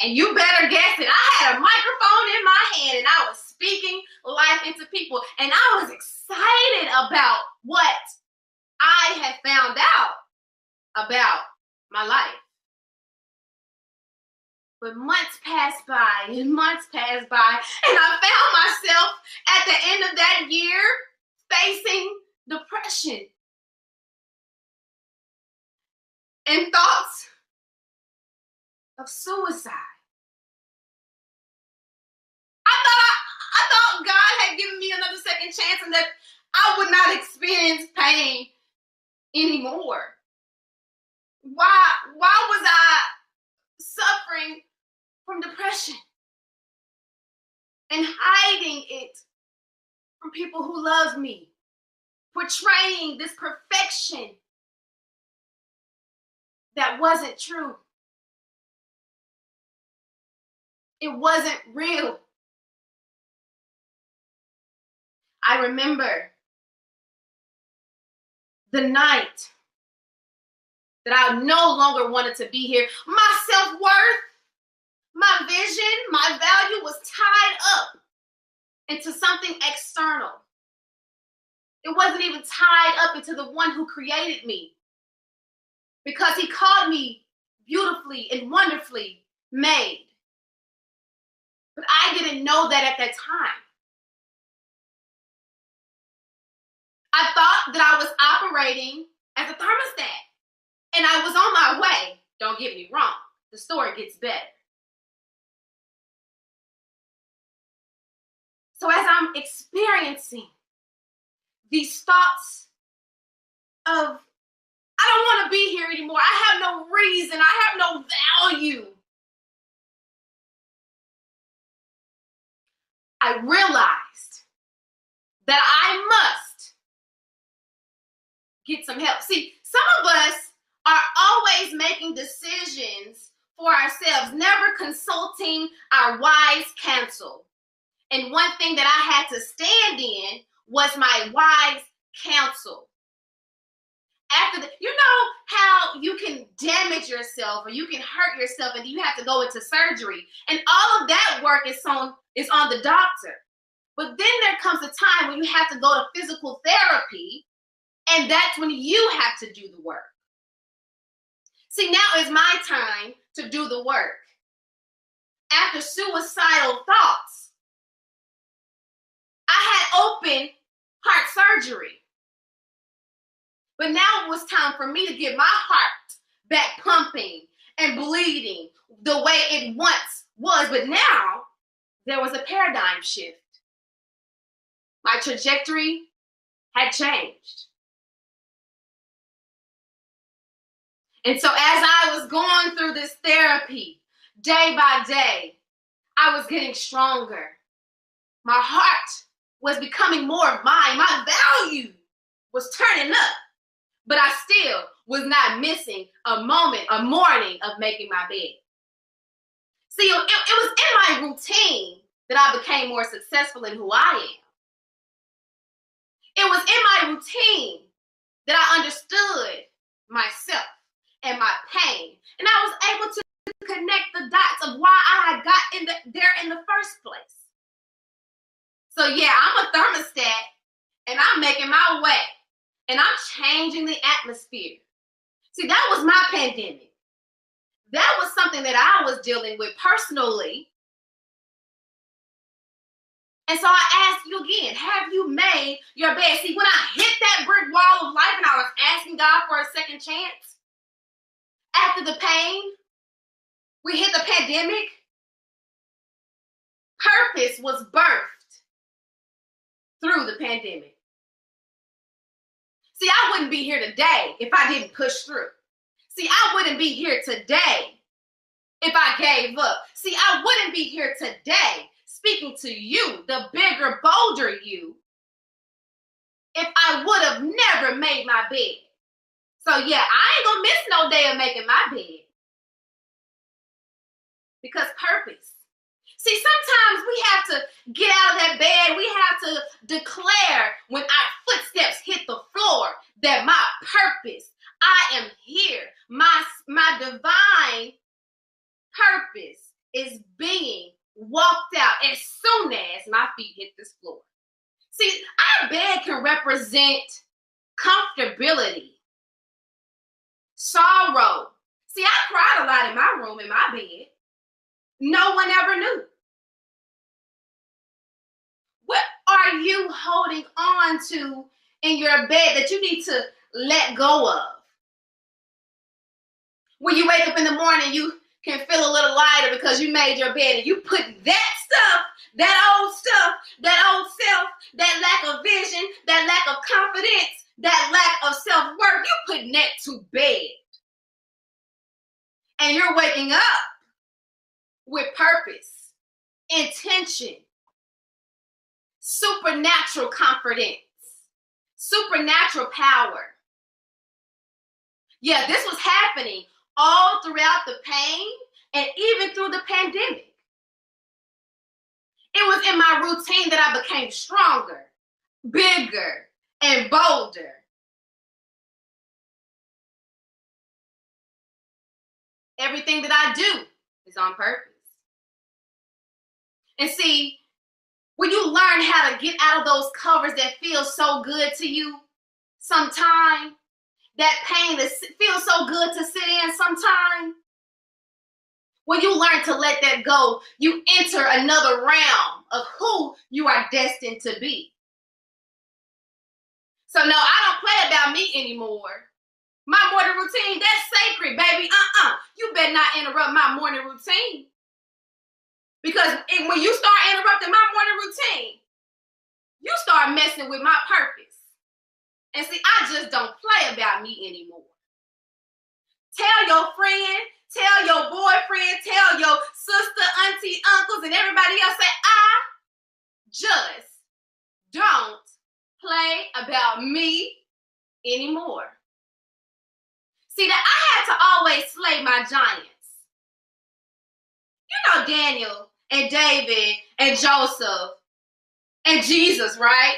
E: And you better guess it, I had a microphone in my hand and I was speaking life into people. And I was excited about what I had found out about my life. But months passed by and months passed by, and I found myself at the end of that year facing depression and thoughts of suicide. I thought God had given me another second chance and that I would not experience pain anymore. Why was I suffering from depression and hiding it from people who love me, portraying this perfection that wasn't true? It wasn't real. I remember the night that I no longer wanted to be here. My self-worth, my vision, my value was tied up into something external. It wasn't even tied up into the one who created me, because he called me beautifully and wonderfully made. But I didn't know that at that time. I thought that I was operating as a thermostat, and I was on my way. Don't get me wrong, the story gets better. So as I'm experiencing these thoughts of, I don't want to be here anymore, I have no reason, I have no value, I realized that I must get some help. See, some of us are always making decisions for ourselves, never consulting our wise counsel. And one thing that I had to stand in was my wise counsel. You know how you can damage yourself or you can hurt yourself and you have to go into surgery. And all of that work is on the doctor. But then there comes a time when you have to go to physical therapy, and that's when you have to do the work. See, now is my time to do the work. After suicidal thoughts, I had open heart surgery. But now it was time for me to get my heart back pumping and bleeding the way it once was. But now there was a paradigm shift. My trajectory had changed. And so as I was going through this therapy, day by day, I was getting stronger. My heart was becoming more of mine. My value was turning up, but I still was not missing a moment, a morning of making my bed. See, it was in my routine that I became more successful in who I am. It was in my routine that I understood myself and my pain. And I was able to connect the dots of why I had got there in the first place. So yeah, I'm a thermostat and I'm making my way and I'm changing the atmosphere. See, that was my pandemic. That was something that I was dealing with personally. And so I ask you again, have you made your bed? See, when I hit that brick wall of life and I was asking God for a second chance, after the pain, we hit the pandemic, purpose was birthed through the pandemic. See, I wouldn't be here today if I didn't push through. See, I wouldn't be here today if I gave up. See, I wouldn't be here today speaking to you, the bigger, bolder you, if I would have never made my bed. So yeah, I ain't gonna miss no day of making my bed. Because purpose. See, sometimes we have to get out of that bed. We have to declare when our footsteps hit the floor that my purpose, I am here. My divine purpose is being walked out as soon as my feet hit this floor. See, our bed can represent comfortability, sorrow. See, I cried a lot in my room, in my bed. No one ever knew. What are you holding on to in your bed that you need to let go of? When you wake up in the morning, you can feel a little lighter because you made your bed and you put that stuff, that old self, that lack of vision, that lack of confidence, that lack of self-worth, you putting that to bed. And you're waking up with purpose, intention, supernatural confidence, supernatural power. Yeah, this was happening all throughout the pain and even through the pandemic. It was in my routine that I became stronger, bigger, and bolder. Everything that I do is on purpose. And see, when you learn how to get out of those covers that feel so good to you sometime, that pain that feels so good to sit in sometime, when you learn to let that go, you enter another realm of who you are destined to be. So no, I don't play about me anymore. My morning routine, that's sacred, baby. You better not interrupt my morning routine. Because when you start interrupting my morning routine, you start messing with my purpose. And see, I just don't play about me anymore. Tell your friend, tell your boyfriend, tell your sister, auntie, uncles, and everybody else, say, I just don't play about me anymore. See, that I had to always slay my giants. You know Daniel and David and Joseph and Jesus, right?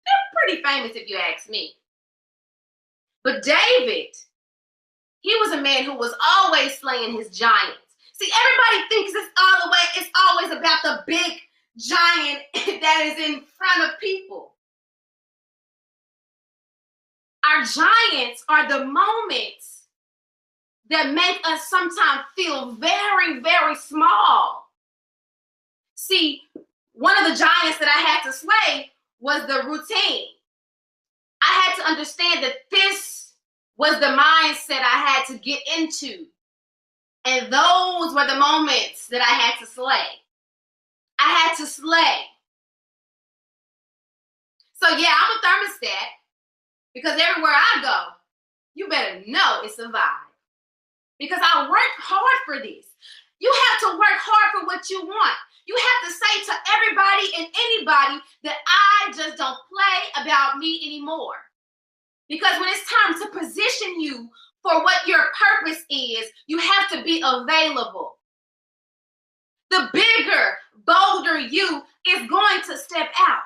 E: They're pretty famous if you ask me. But David, he was a man who was always slaying his giants. See, everybody thinks it's always about the big giant that is in front of people. Our giants are the moments that make us sometimes feel very, very small. See, one of the giants that I had to slay was the routine. I had to understand that this was the mindset I had to get into. And those were the moments that I had to slay. I had to slay. So yeah, I'm a thermostat because everywhere I go, you better know it's a vibe. because I worked hard for this. You have to work hard for what you want. You have to say to everybody and anybody that I just don't play about me anymore. Because when it's time to position you for what your purpose is, you have to be available. The bigger, bolder you is going to step out.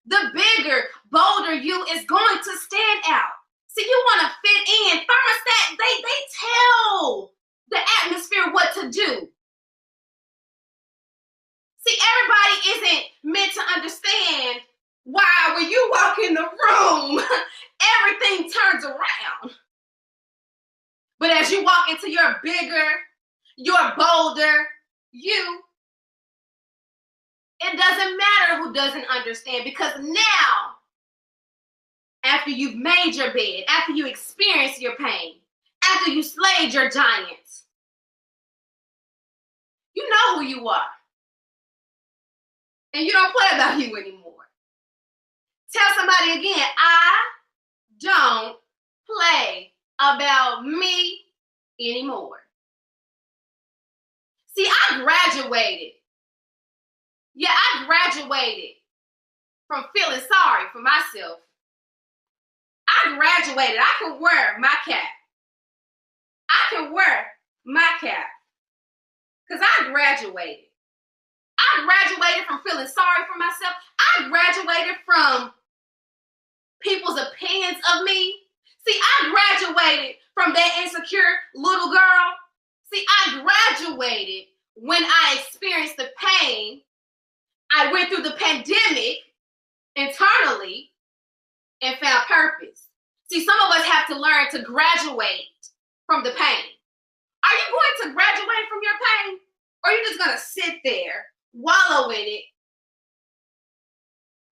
E: The bigger, bolder you is going to stand out. See, you want to fit in. Thermostat, they tell the atmosphere what to do. See, everybody isn't meant to understand why when you walk in the room, everything turns around. But as you walk into your bigger, your bolder you, it doesn't matter who doesn't understand, because now, after you've made your bed, after you experience your pain, after you slayed your giants, you know who you are. And you don't play about you anymore. Tell somebody again, I don't play about me anymore. See, I graduated. Yeah, I graduated from feeling sorry for myself. I graduated. I can wear my cap. I can wear my cap because I graduated. I graduated from feeling sorry for myself. I graduated from people's opinions of me. See, I graduated from that insecure little girl. See, I graduated when I experienced the pain. I went through the pandemic internally and found purpose. See, some of us have to learn to graduate from the pain. Are you going to graduate from your pain? Or are you just going to sit there, wallow in it,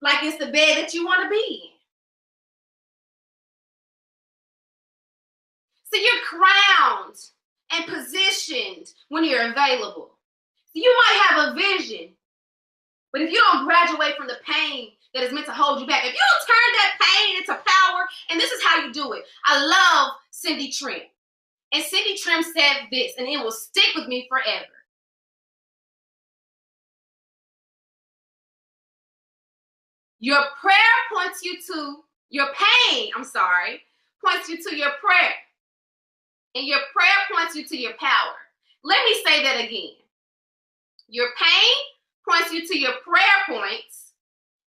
E: like it's the bed that you want to be in? See, you're crowned and positioned when you're available. So you might have a vision, but if you don't graduate from the pain that is meant to hold you back, if you don't turn that pain into power, and this is how you do it. I love Cindy Trim. And Cindy Trim said this, and it will stick with me forever. Your prayer points you to your pain, points you to your prayer. And your prayer points you to your power. Let me say that again. Your pain points you to your prayer points,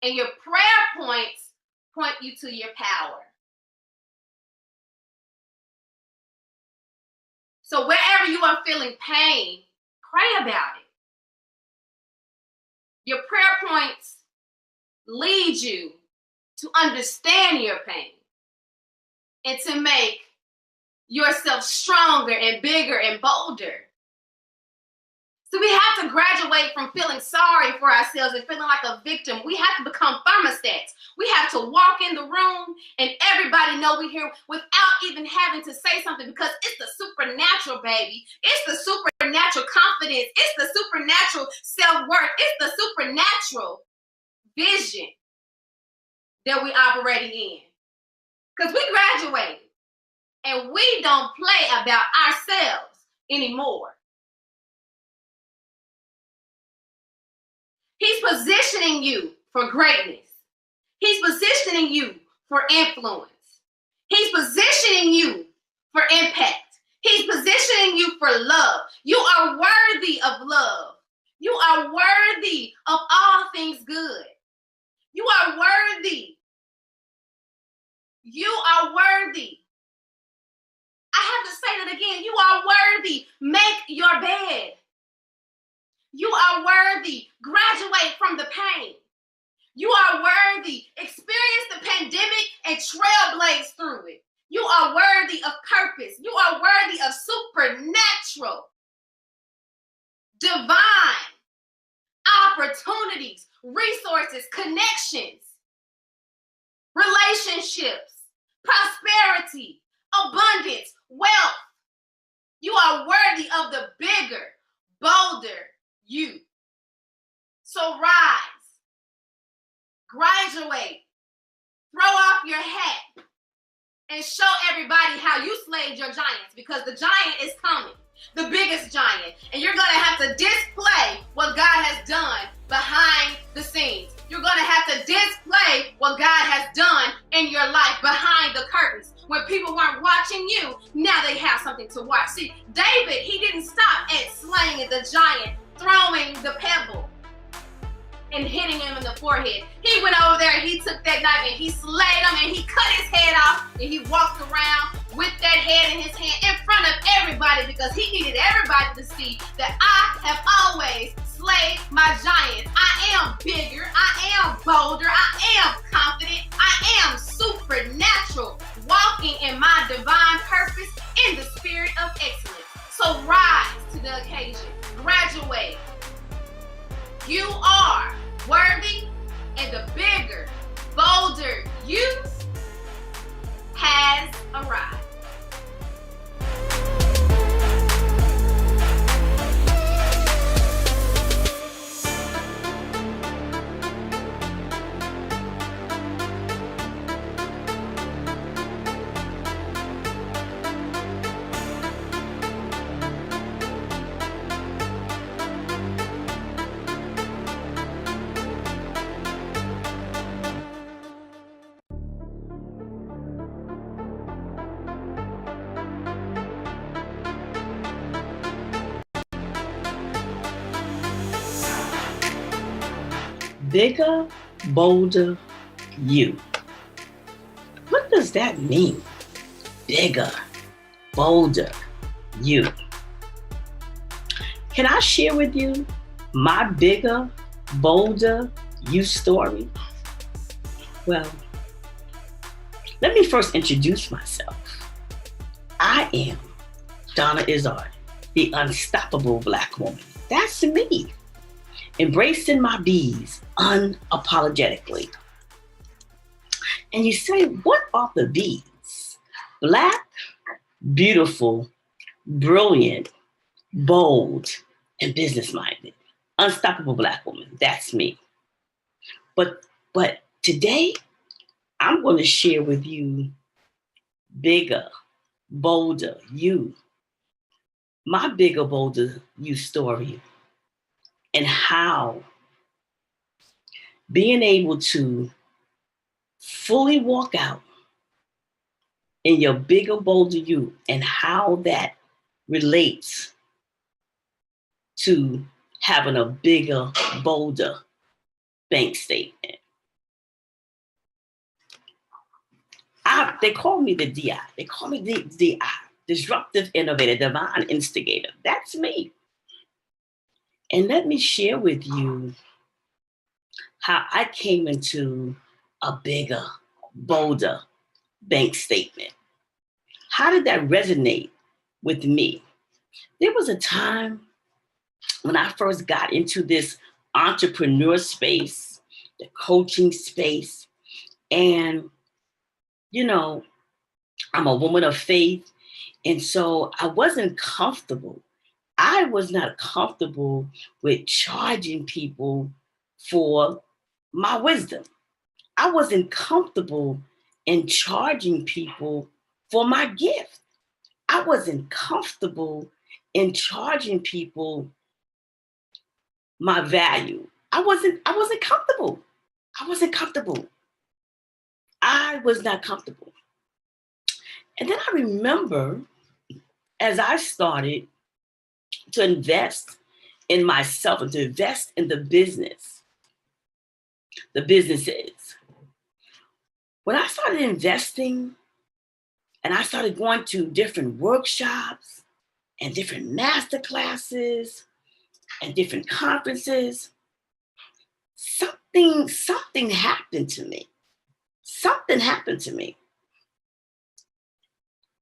E: and your prayer points point you to your power. So wherever you are feeling pain, pray about it. Your prayer points lead you to understand your pain and to make yourself stronger and bigger and bolder. So we have to graduate from feeling sorry for ourselves and feeling like a victim. We have to become thermostats. We have to walk in the room and everybody know we're here without even having to say something, because it's the supernatural, baby. It's the supernatural confidence. It's the supernatural self-worth. It's the supernatural vision that we're operating in. Because we graduated and we don't play about ourselves anymore. He's positioning you for greatness. He's positioning you for influence. He's positioning you for impact. He's positioning you for love. You are worthy of love. You are worthy of all things good. You are worthy. You are worthy. I have to say that again. You are worthy. Make your bed. You are worthy. Graduate from the pain. You are worthy. Experience the pandemic and trailblaze through it. You are worthy of purpose. You are worthy of supernatural, divine opportunities, resources, connections, relationships, prosperity, abundance, wealth. You are worthy of the bigger, bolder you. So rise, graduate, throw off your hat, and show everybody how you slayed your giants, because the giant is coming, the biggest giant. And you're going to have to display what God has done behind the scenes. You're going to have to display what God has done in your life behind the curtains. When people weren't watching you, now they have something to watch. See, David, he didn't stop at slaying the giant, throwing the pebble and hitting him in the forehead. He went over there and he took that knife and he slayed him and he cut his head off, and he walked around with that head in his hand in front of everybody, because he needed everybody to see that I have always slayed my giants. I am bigger, I am bolder, I am confident, I am supernatural, walking in my divine purpose in the spirit of excellence. So rise to the occasion, graduate. You are worthy, and the bigger, bolder you has arrived.
A: Bigger, bolder, you. What does that mean? Bigger, bolder, you. Can I share with you my bigger, bolder, you story? Well, let me first introduce myself. I am Donna Izzard, the unstoppable Black woman. That's me. Embracing my B's unapologetically. And you say, what are the B's? Black, beautiful, brilliant, bold, and business-minded. Unstoppable Black woman, that's me. But today, I'm going to share with you bigger, bolder, you. My bigger, bolder, you story. And how being able to fully walk out in your bigger, bolder you, and how that relates to having a bigger, bolder bank statement. They call me the DI. They call me the DI, disruptive innovator, divine instigator. That's me. And let me share with you how I came into a bigger, bolder bank statement. How did that resonate with me? There was a time when I first got into this entrepreneur space, the coaching space, and, you know, I'm a woman of faith, and so I wasn't comfortable. I was not comfortable with charging people for my wisdom. I wasn't comfortable in charging people for my gift. I wasn't comfortable in charging people my value. I wasn't comfortable. I wasn't comfortable. I was not comfortable. And then I remember as I started to invest in myself and to invest in the businesses. When I started investing and I started going to different workshops and different master classes and different conferences, something happened to me. Something happened to me.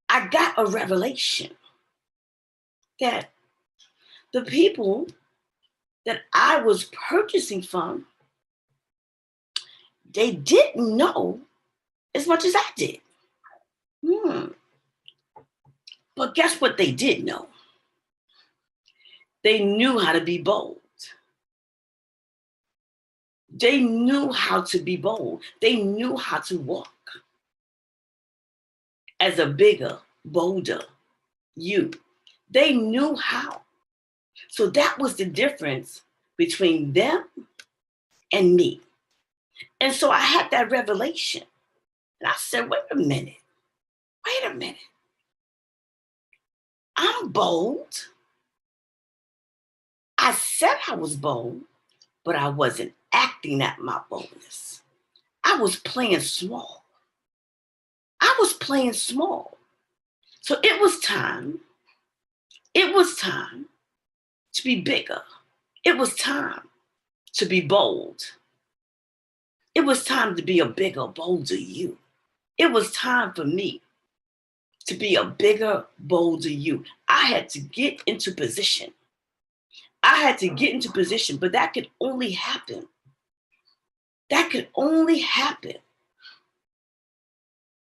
A: I got a revelation that the people that I was purchasing from, they didn't know as much as I did. But guess what they did know? They knew how to be bold. They knew how to be bold. They knew how to walk.
F: as a bigger, bolder you. They knew how. So that was the difference between them and me. And so I had that revelation. And I said, wait a minute. I'm bold. I said I was bold, but I wasn't acting at my boldness. I was playing small. So it was time to be bigger. It was time to be bold. It was time to be a bigger, bolder you. It was time for me to be a bigger, bolder you. I had to get into position. But that could only happen.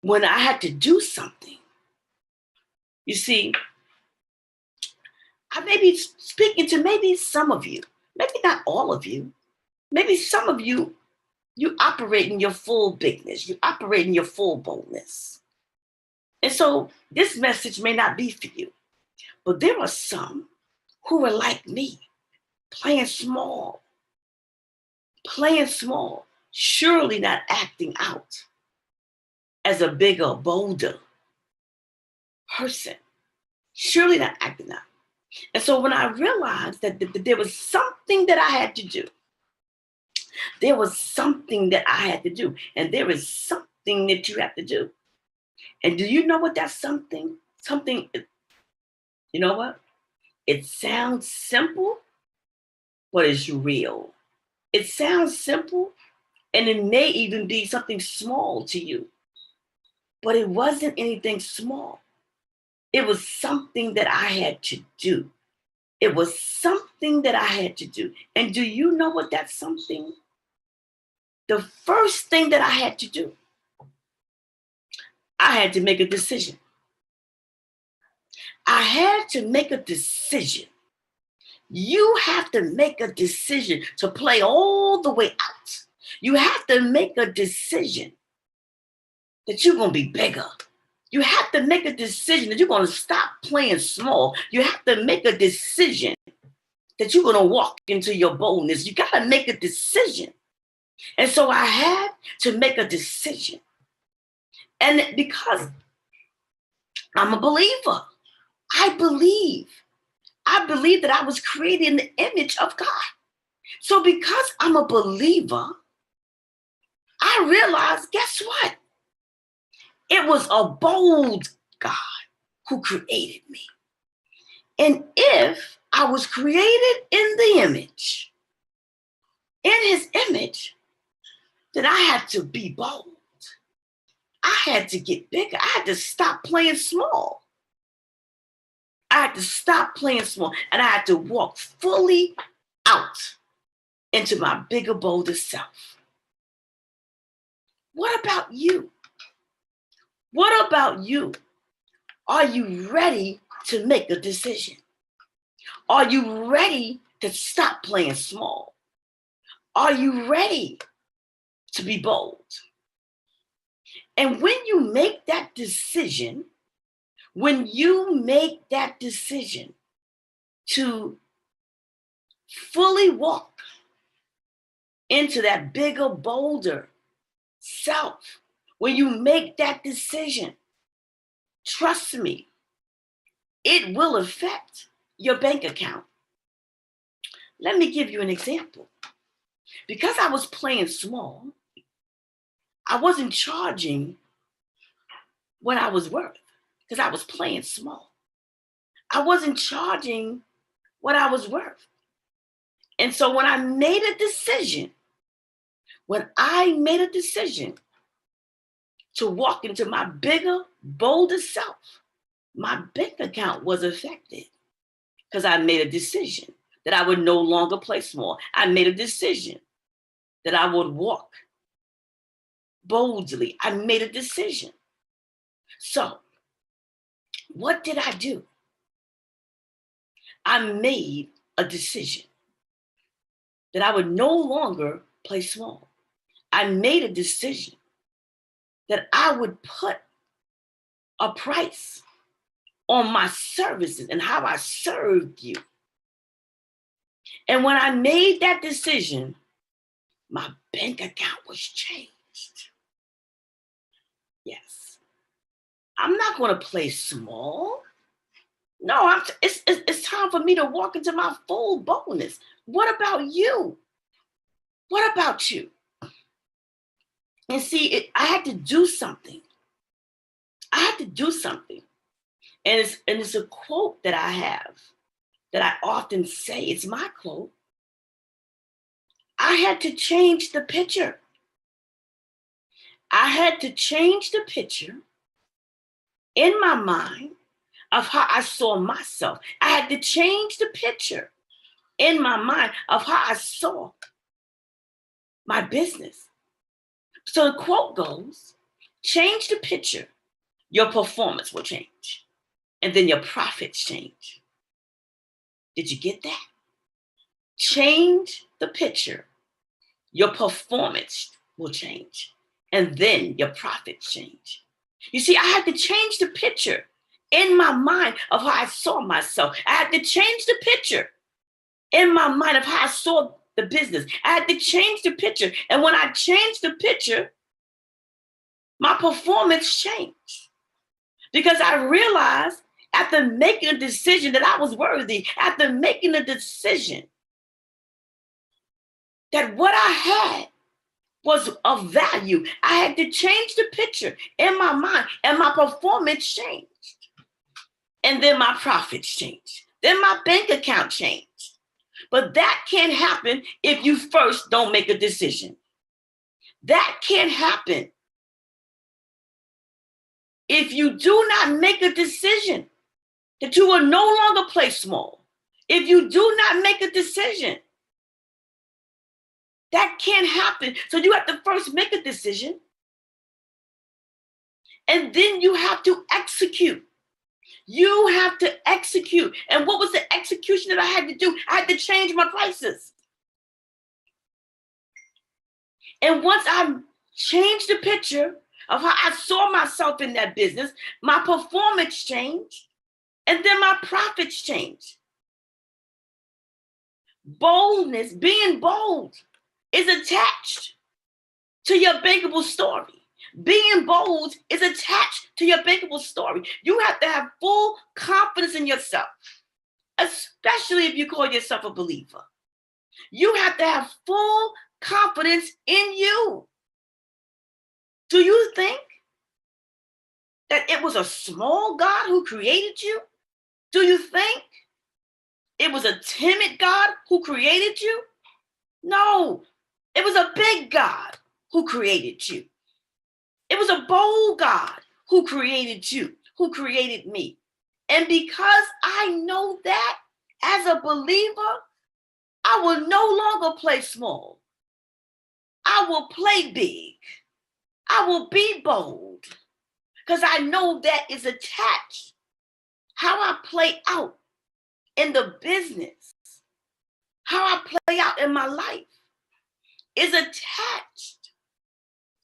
F: When I had to do something. You see, I may be speaking to maybe some of you, maybe not all of you, maybe some of you, you operate in your full bigness, you operate in your full boldness. And so this message may not be for you, but there are some who are like me, playing small, surely not acting out as a bigger, bolder person, surely not acting out. And so when I realized that there was something that I had to do, and there is something that you have to do. And do you know what that something? You know what? It sounds simple, but it's real. It sounds simple, and it may even be something small to you, but it wasn't anything small. It was something that I had to do. And do you know what that's something? The first thing that I had to do, I had to make a decision. You have to make a decision to play all the way out. You have to make a decision that you're going to be bigger. You have to make a decision that you're going to stop playing small. You have to make a decision that you're going to walk into your boldness. You got to make a decision. And so I had to make a decision. And because I'm a believer, I believe that I was created in the image of God. So because I'm a believer, I realized, guess what? It was a bold God who created me. And if I was created in the image, in his image, then I had to be bold. I had to get bigger. I had to stop playing small. And I had to walk fully out into my bigger, bolder self. What about you? Are you ready to make a decision? Are you ready to stop playing small? Are you ready to be bold? And when you make that decision, to fully walk into that bigger, bolder self, when you make that decision, trust me, it will affect your bank account. Let me give you an example. Because I was playing small, I wasn't charging what I was worth because I was playing small. I wasn't charging what I was worth. And so when I made a decision to walk into my bigger, bolder self, my bank account was affected because I made a decision that I would no longer play small. I made a decision that I would walk boldly. I made a decision. So what did I do? I made a decision that I would no longer play small. I made a decision that I would put a price on my services and how I served you. And when I made that decision, my bank account was changed. Yes. I'm not going to play small. No, it's time for me to walk into my full boldness. What about you? What about you? And see, I had to do something. I had to do something. And it's a quote that I have that I often say. It's my quote. I had to change the picture. I had to change the picture in my mind of how I saw myself. I had to change the picture in my mind of how I saw my business. So the quote goes, change the picture, your performance will change. And then your profits change. Did you get that? Change the picture, your performance will change. And then your profits change. You see, I had to change the picture in my mind of how I saw myself. I had to change the picture in my mind of how I saw the business. I had to change the picture. And when I changed the picture, my performance changed. Because I realized after making a decision that I was worthy, after making a decision that what I had was of value, I had to change the picture in my mind, and my performance changed. And then my profits changed. Then my bank account changed. But that can't happen if you first don't make a decision. That can't happen if you do not make a decision that you will no longer play small. If you do not make a decision, that can't happen. So you have to first make a decision, and then you have to execute. You have to execute. And what was the execution that I had to do? I had to change my prices. And once I changed the picture of how I saw myself in that business, my performance changed, and then my profits changed. Boldness, being bold, is attached to your bankable story. Being bold is attached to your bankable story. You have to have full confidence in yourself, especially if you call yourself a believer. You have to have full confidence in you. Do you think that it was a small God who created you? Do you think it was a timid God who created you? No, it was a big God who created you. It was a bold God who created you, who created me. And because I know that as a believer, I will no longer play small. I will play big. I will be bold because I know that is attached. How I play out in the business, how I play out in my life is attached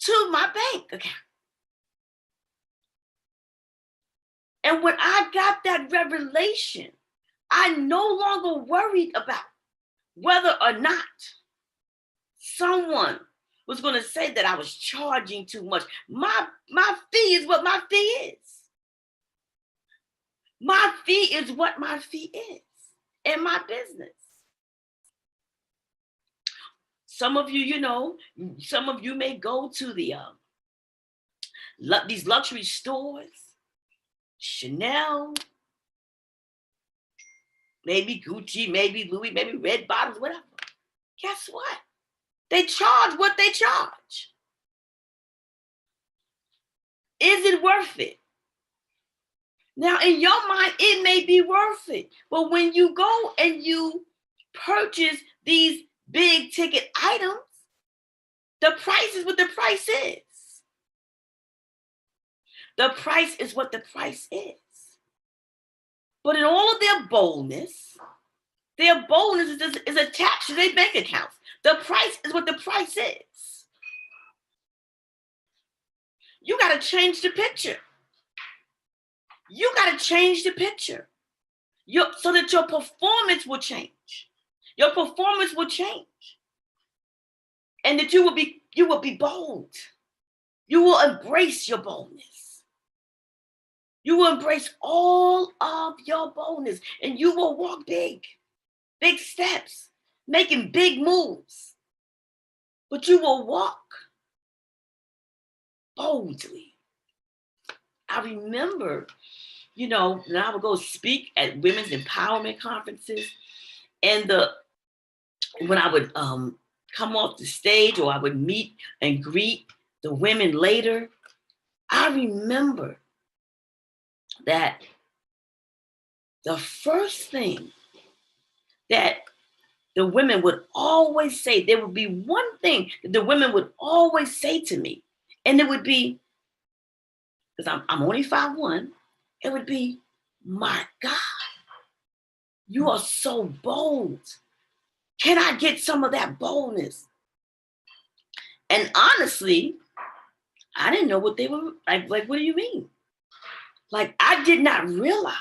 F: to my bank account. And when I got that revelation, I no longer worried about whether or not someone was going to say that I was charging too much. My fee is what my fee is. My fee is what my fee is in my business. Some of you, some of you may go to the these luxury stores, Chanel, maybe Gucci, maybe Louis, maybe Red Bottoms, whatever. Guess what? They charge what they charge. Is it worth it? Now, in your mind, it may be worth it. But when you go and you purchase these big ticket items, the price is what the price is. The price is what the price is. But in all of their boldness is attached to their bank accounts. The price is what the price is. You got to change the picture. You got to change the picture so that your performance will change. Your performance will change. And that you will be bold. You will embrace your boldness. You will embrace all of your boldness, and you will walk big steps, making big moves. But you will walk boldly. I remember, when I would go speak at women's empowerment conferences, and when I would come off the stage, or I would meet and greet the women later, I remember that the first thing that the women would always say, there would be one thing that the women would always say to me, and it would be, because I'm only 5'1", it would be, my God, you are so bold. Can I get some of that boldness? And honestly, I didn't know what they were like. Like, what do you mean? Like, I did not realize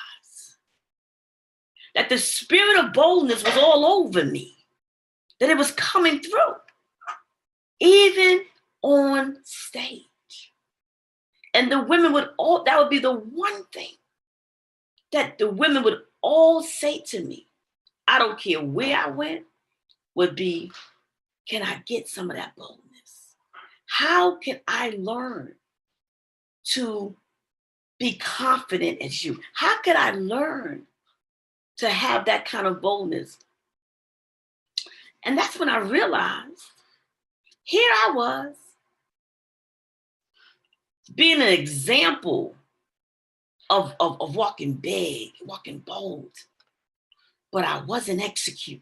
F: that the spirit of boldness was all over me, that it was coming through, even on stage. And the women that would be the one thing that the women would all say to me, I don't care where I went, would be, can I get some of that boldness? How can I learn to be confident as you? How can I learn to have that kind of boldness? And that's when I realized, here I was, being an example of walking big, walking bold, but I wasn't executing.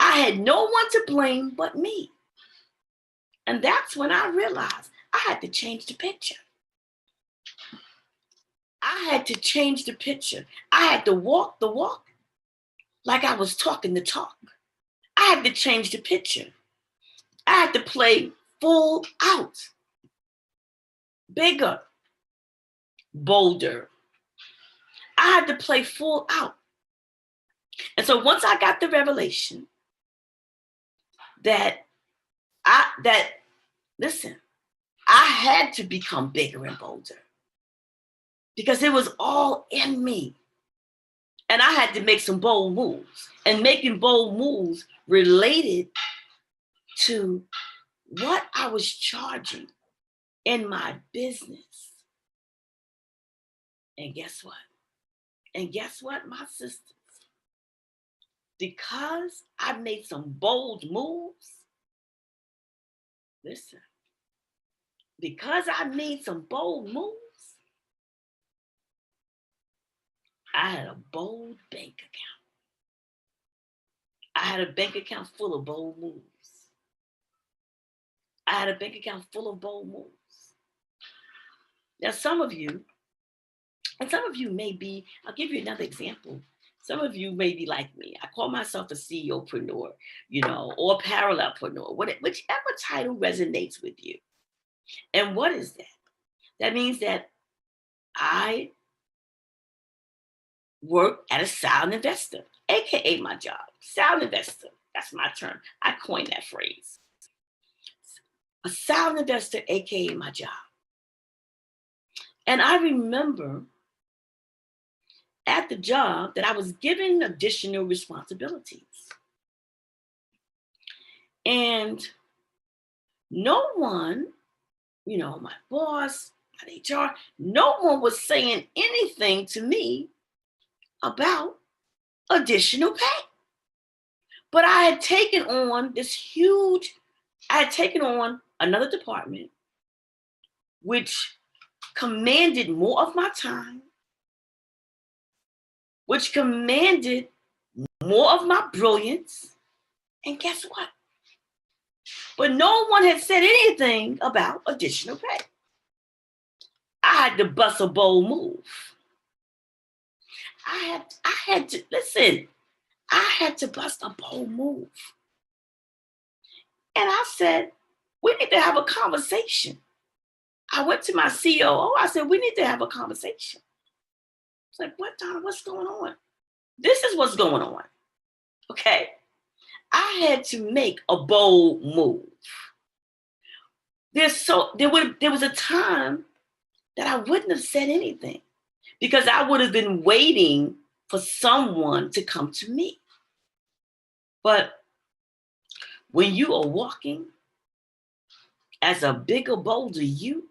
F: I had no one to blame but me. And that's when I realized I had to change the picture. I had to walk the walk like I was talking the talk. I had to change the picture. I had to play full out. Bigger, bolder. I had to play full out. And so once I got the revelation that I had to become bigger and bolder, because it was all in me. And I had to make some bold moves. And making bold moves related to what I was charging in my business. And guess what, my sisters? Because I made some bold moves, I had a bold bank account. I had a bank account full of bold moves. Now, some of you may be, I'll give you another example. Some of you may be like me. I call myself a CEO-preneur, or parallelpreneur, whichever title resonates with you. And what is that? That means that I work at a silent investor, AKA my job. Silent investor, that's my term. I coined that phrase. A silent investor, AKA my job. And I remember at the job that I was given additional responsibilities. And no one, my boss, my HR, no one was saying anything to me about additional pay. But I had taken on another department, which commanded more of my time, which commanded more of my brilliance. And guess what? But no one had said anything about additional pay. I had to bust a bold move. I had to bust a bold move. And I said, we need to have a conversation. I went to my COO. I said, we need to have a conversation. It's like, what, Donna, what's going on? This is what's going on. Okay. I had to make a bold move. There was a time that I wouldn't have said anything because I would have been waiting for someone to come to me. But when you are walking as a bigger, bolder you,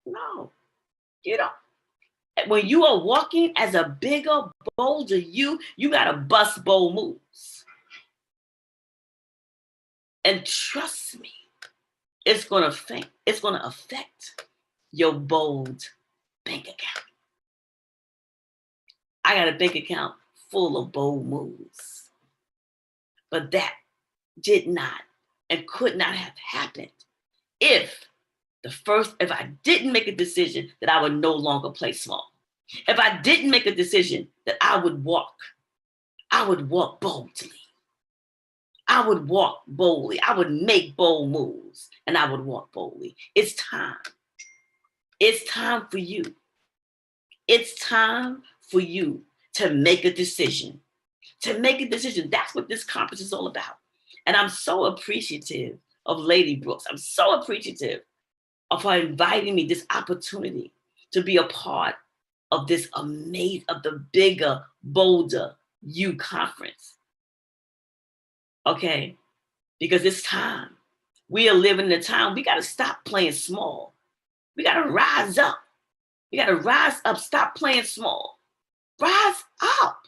F: no, you don't. When you are walking as a bigger, bolder you got to bust bold moves. And trust me, it's going to affect your bold bank account. I got a bank account full of bold moves. But that did not and could not have happened if I didn't make a decision that I would no longer play small. If I didn't make a decision that I would walk boldly. I would walk boldly. I would make bold moves and I would walk boldly. It's time. It's time for you. It's time for you to make a decision. To make a decision. That's what this conference is all about. And I'm so appreciative of Lady Brooks. I'm so appreciative of her inviting me this opportunity to be a part of this amazing, of the bigger, bolder you conference. Okay? Because it's time. We are living in a time, we got to stop playing small. We got to rise up. We got to rise up, stop playing small. Rise up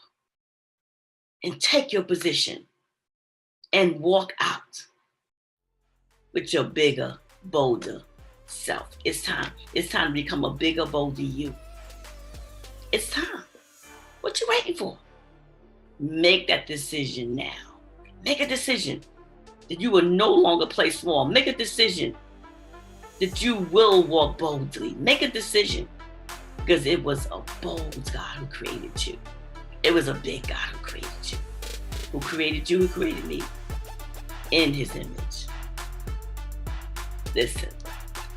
F: and take your position and walk out with your bigger, bolder self. It's time. It's time to become a bigger, bolder you. It's time. What you waiting for? Make that decision now. Make a decision that you will no longer play small. Make a decision that you will walk boldly. Make a decision because it was a bold God who created you. It was a big God who created you. Who created you, who created me in his image. Listen,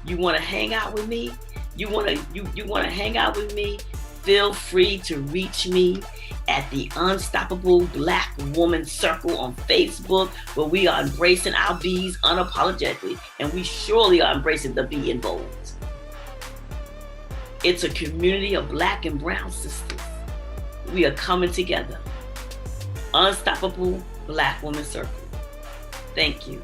F: you want to hang out with me? You want to hang out with me? Feel free to reach me at the Unstoppable Black Woman Circle on Facebook, where we are embracing our B's unapologetically, and we surely are embracing the B in bold. It's a community of Black and brown sisters. We are coming together. Unstoppable Black Woman Circle. Thank you.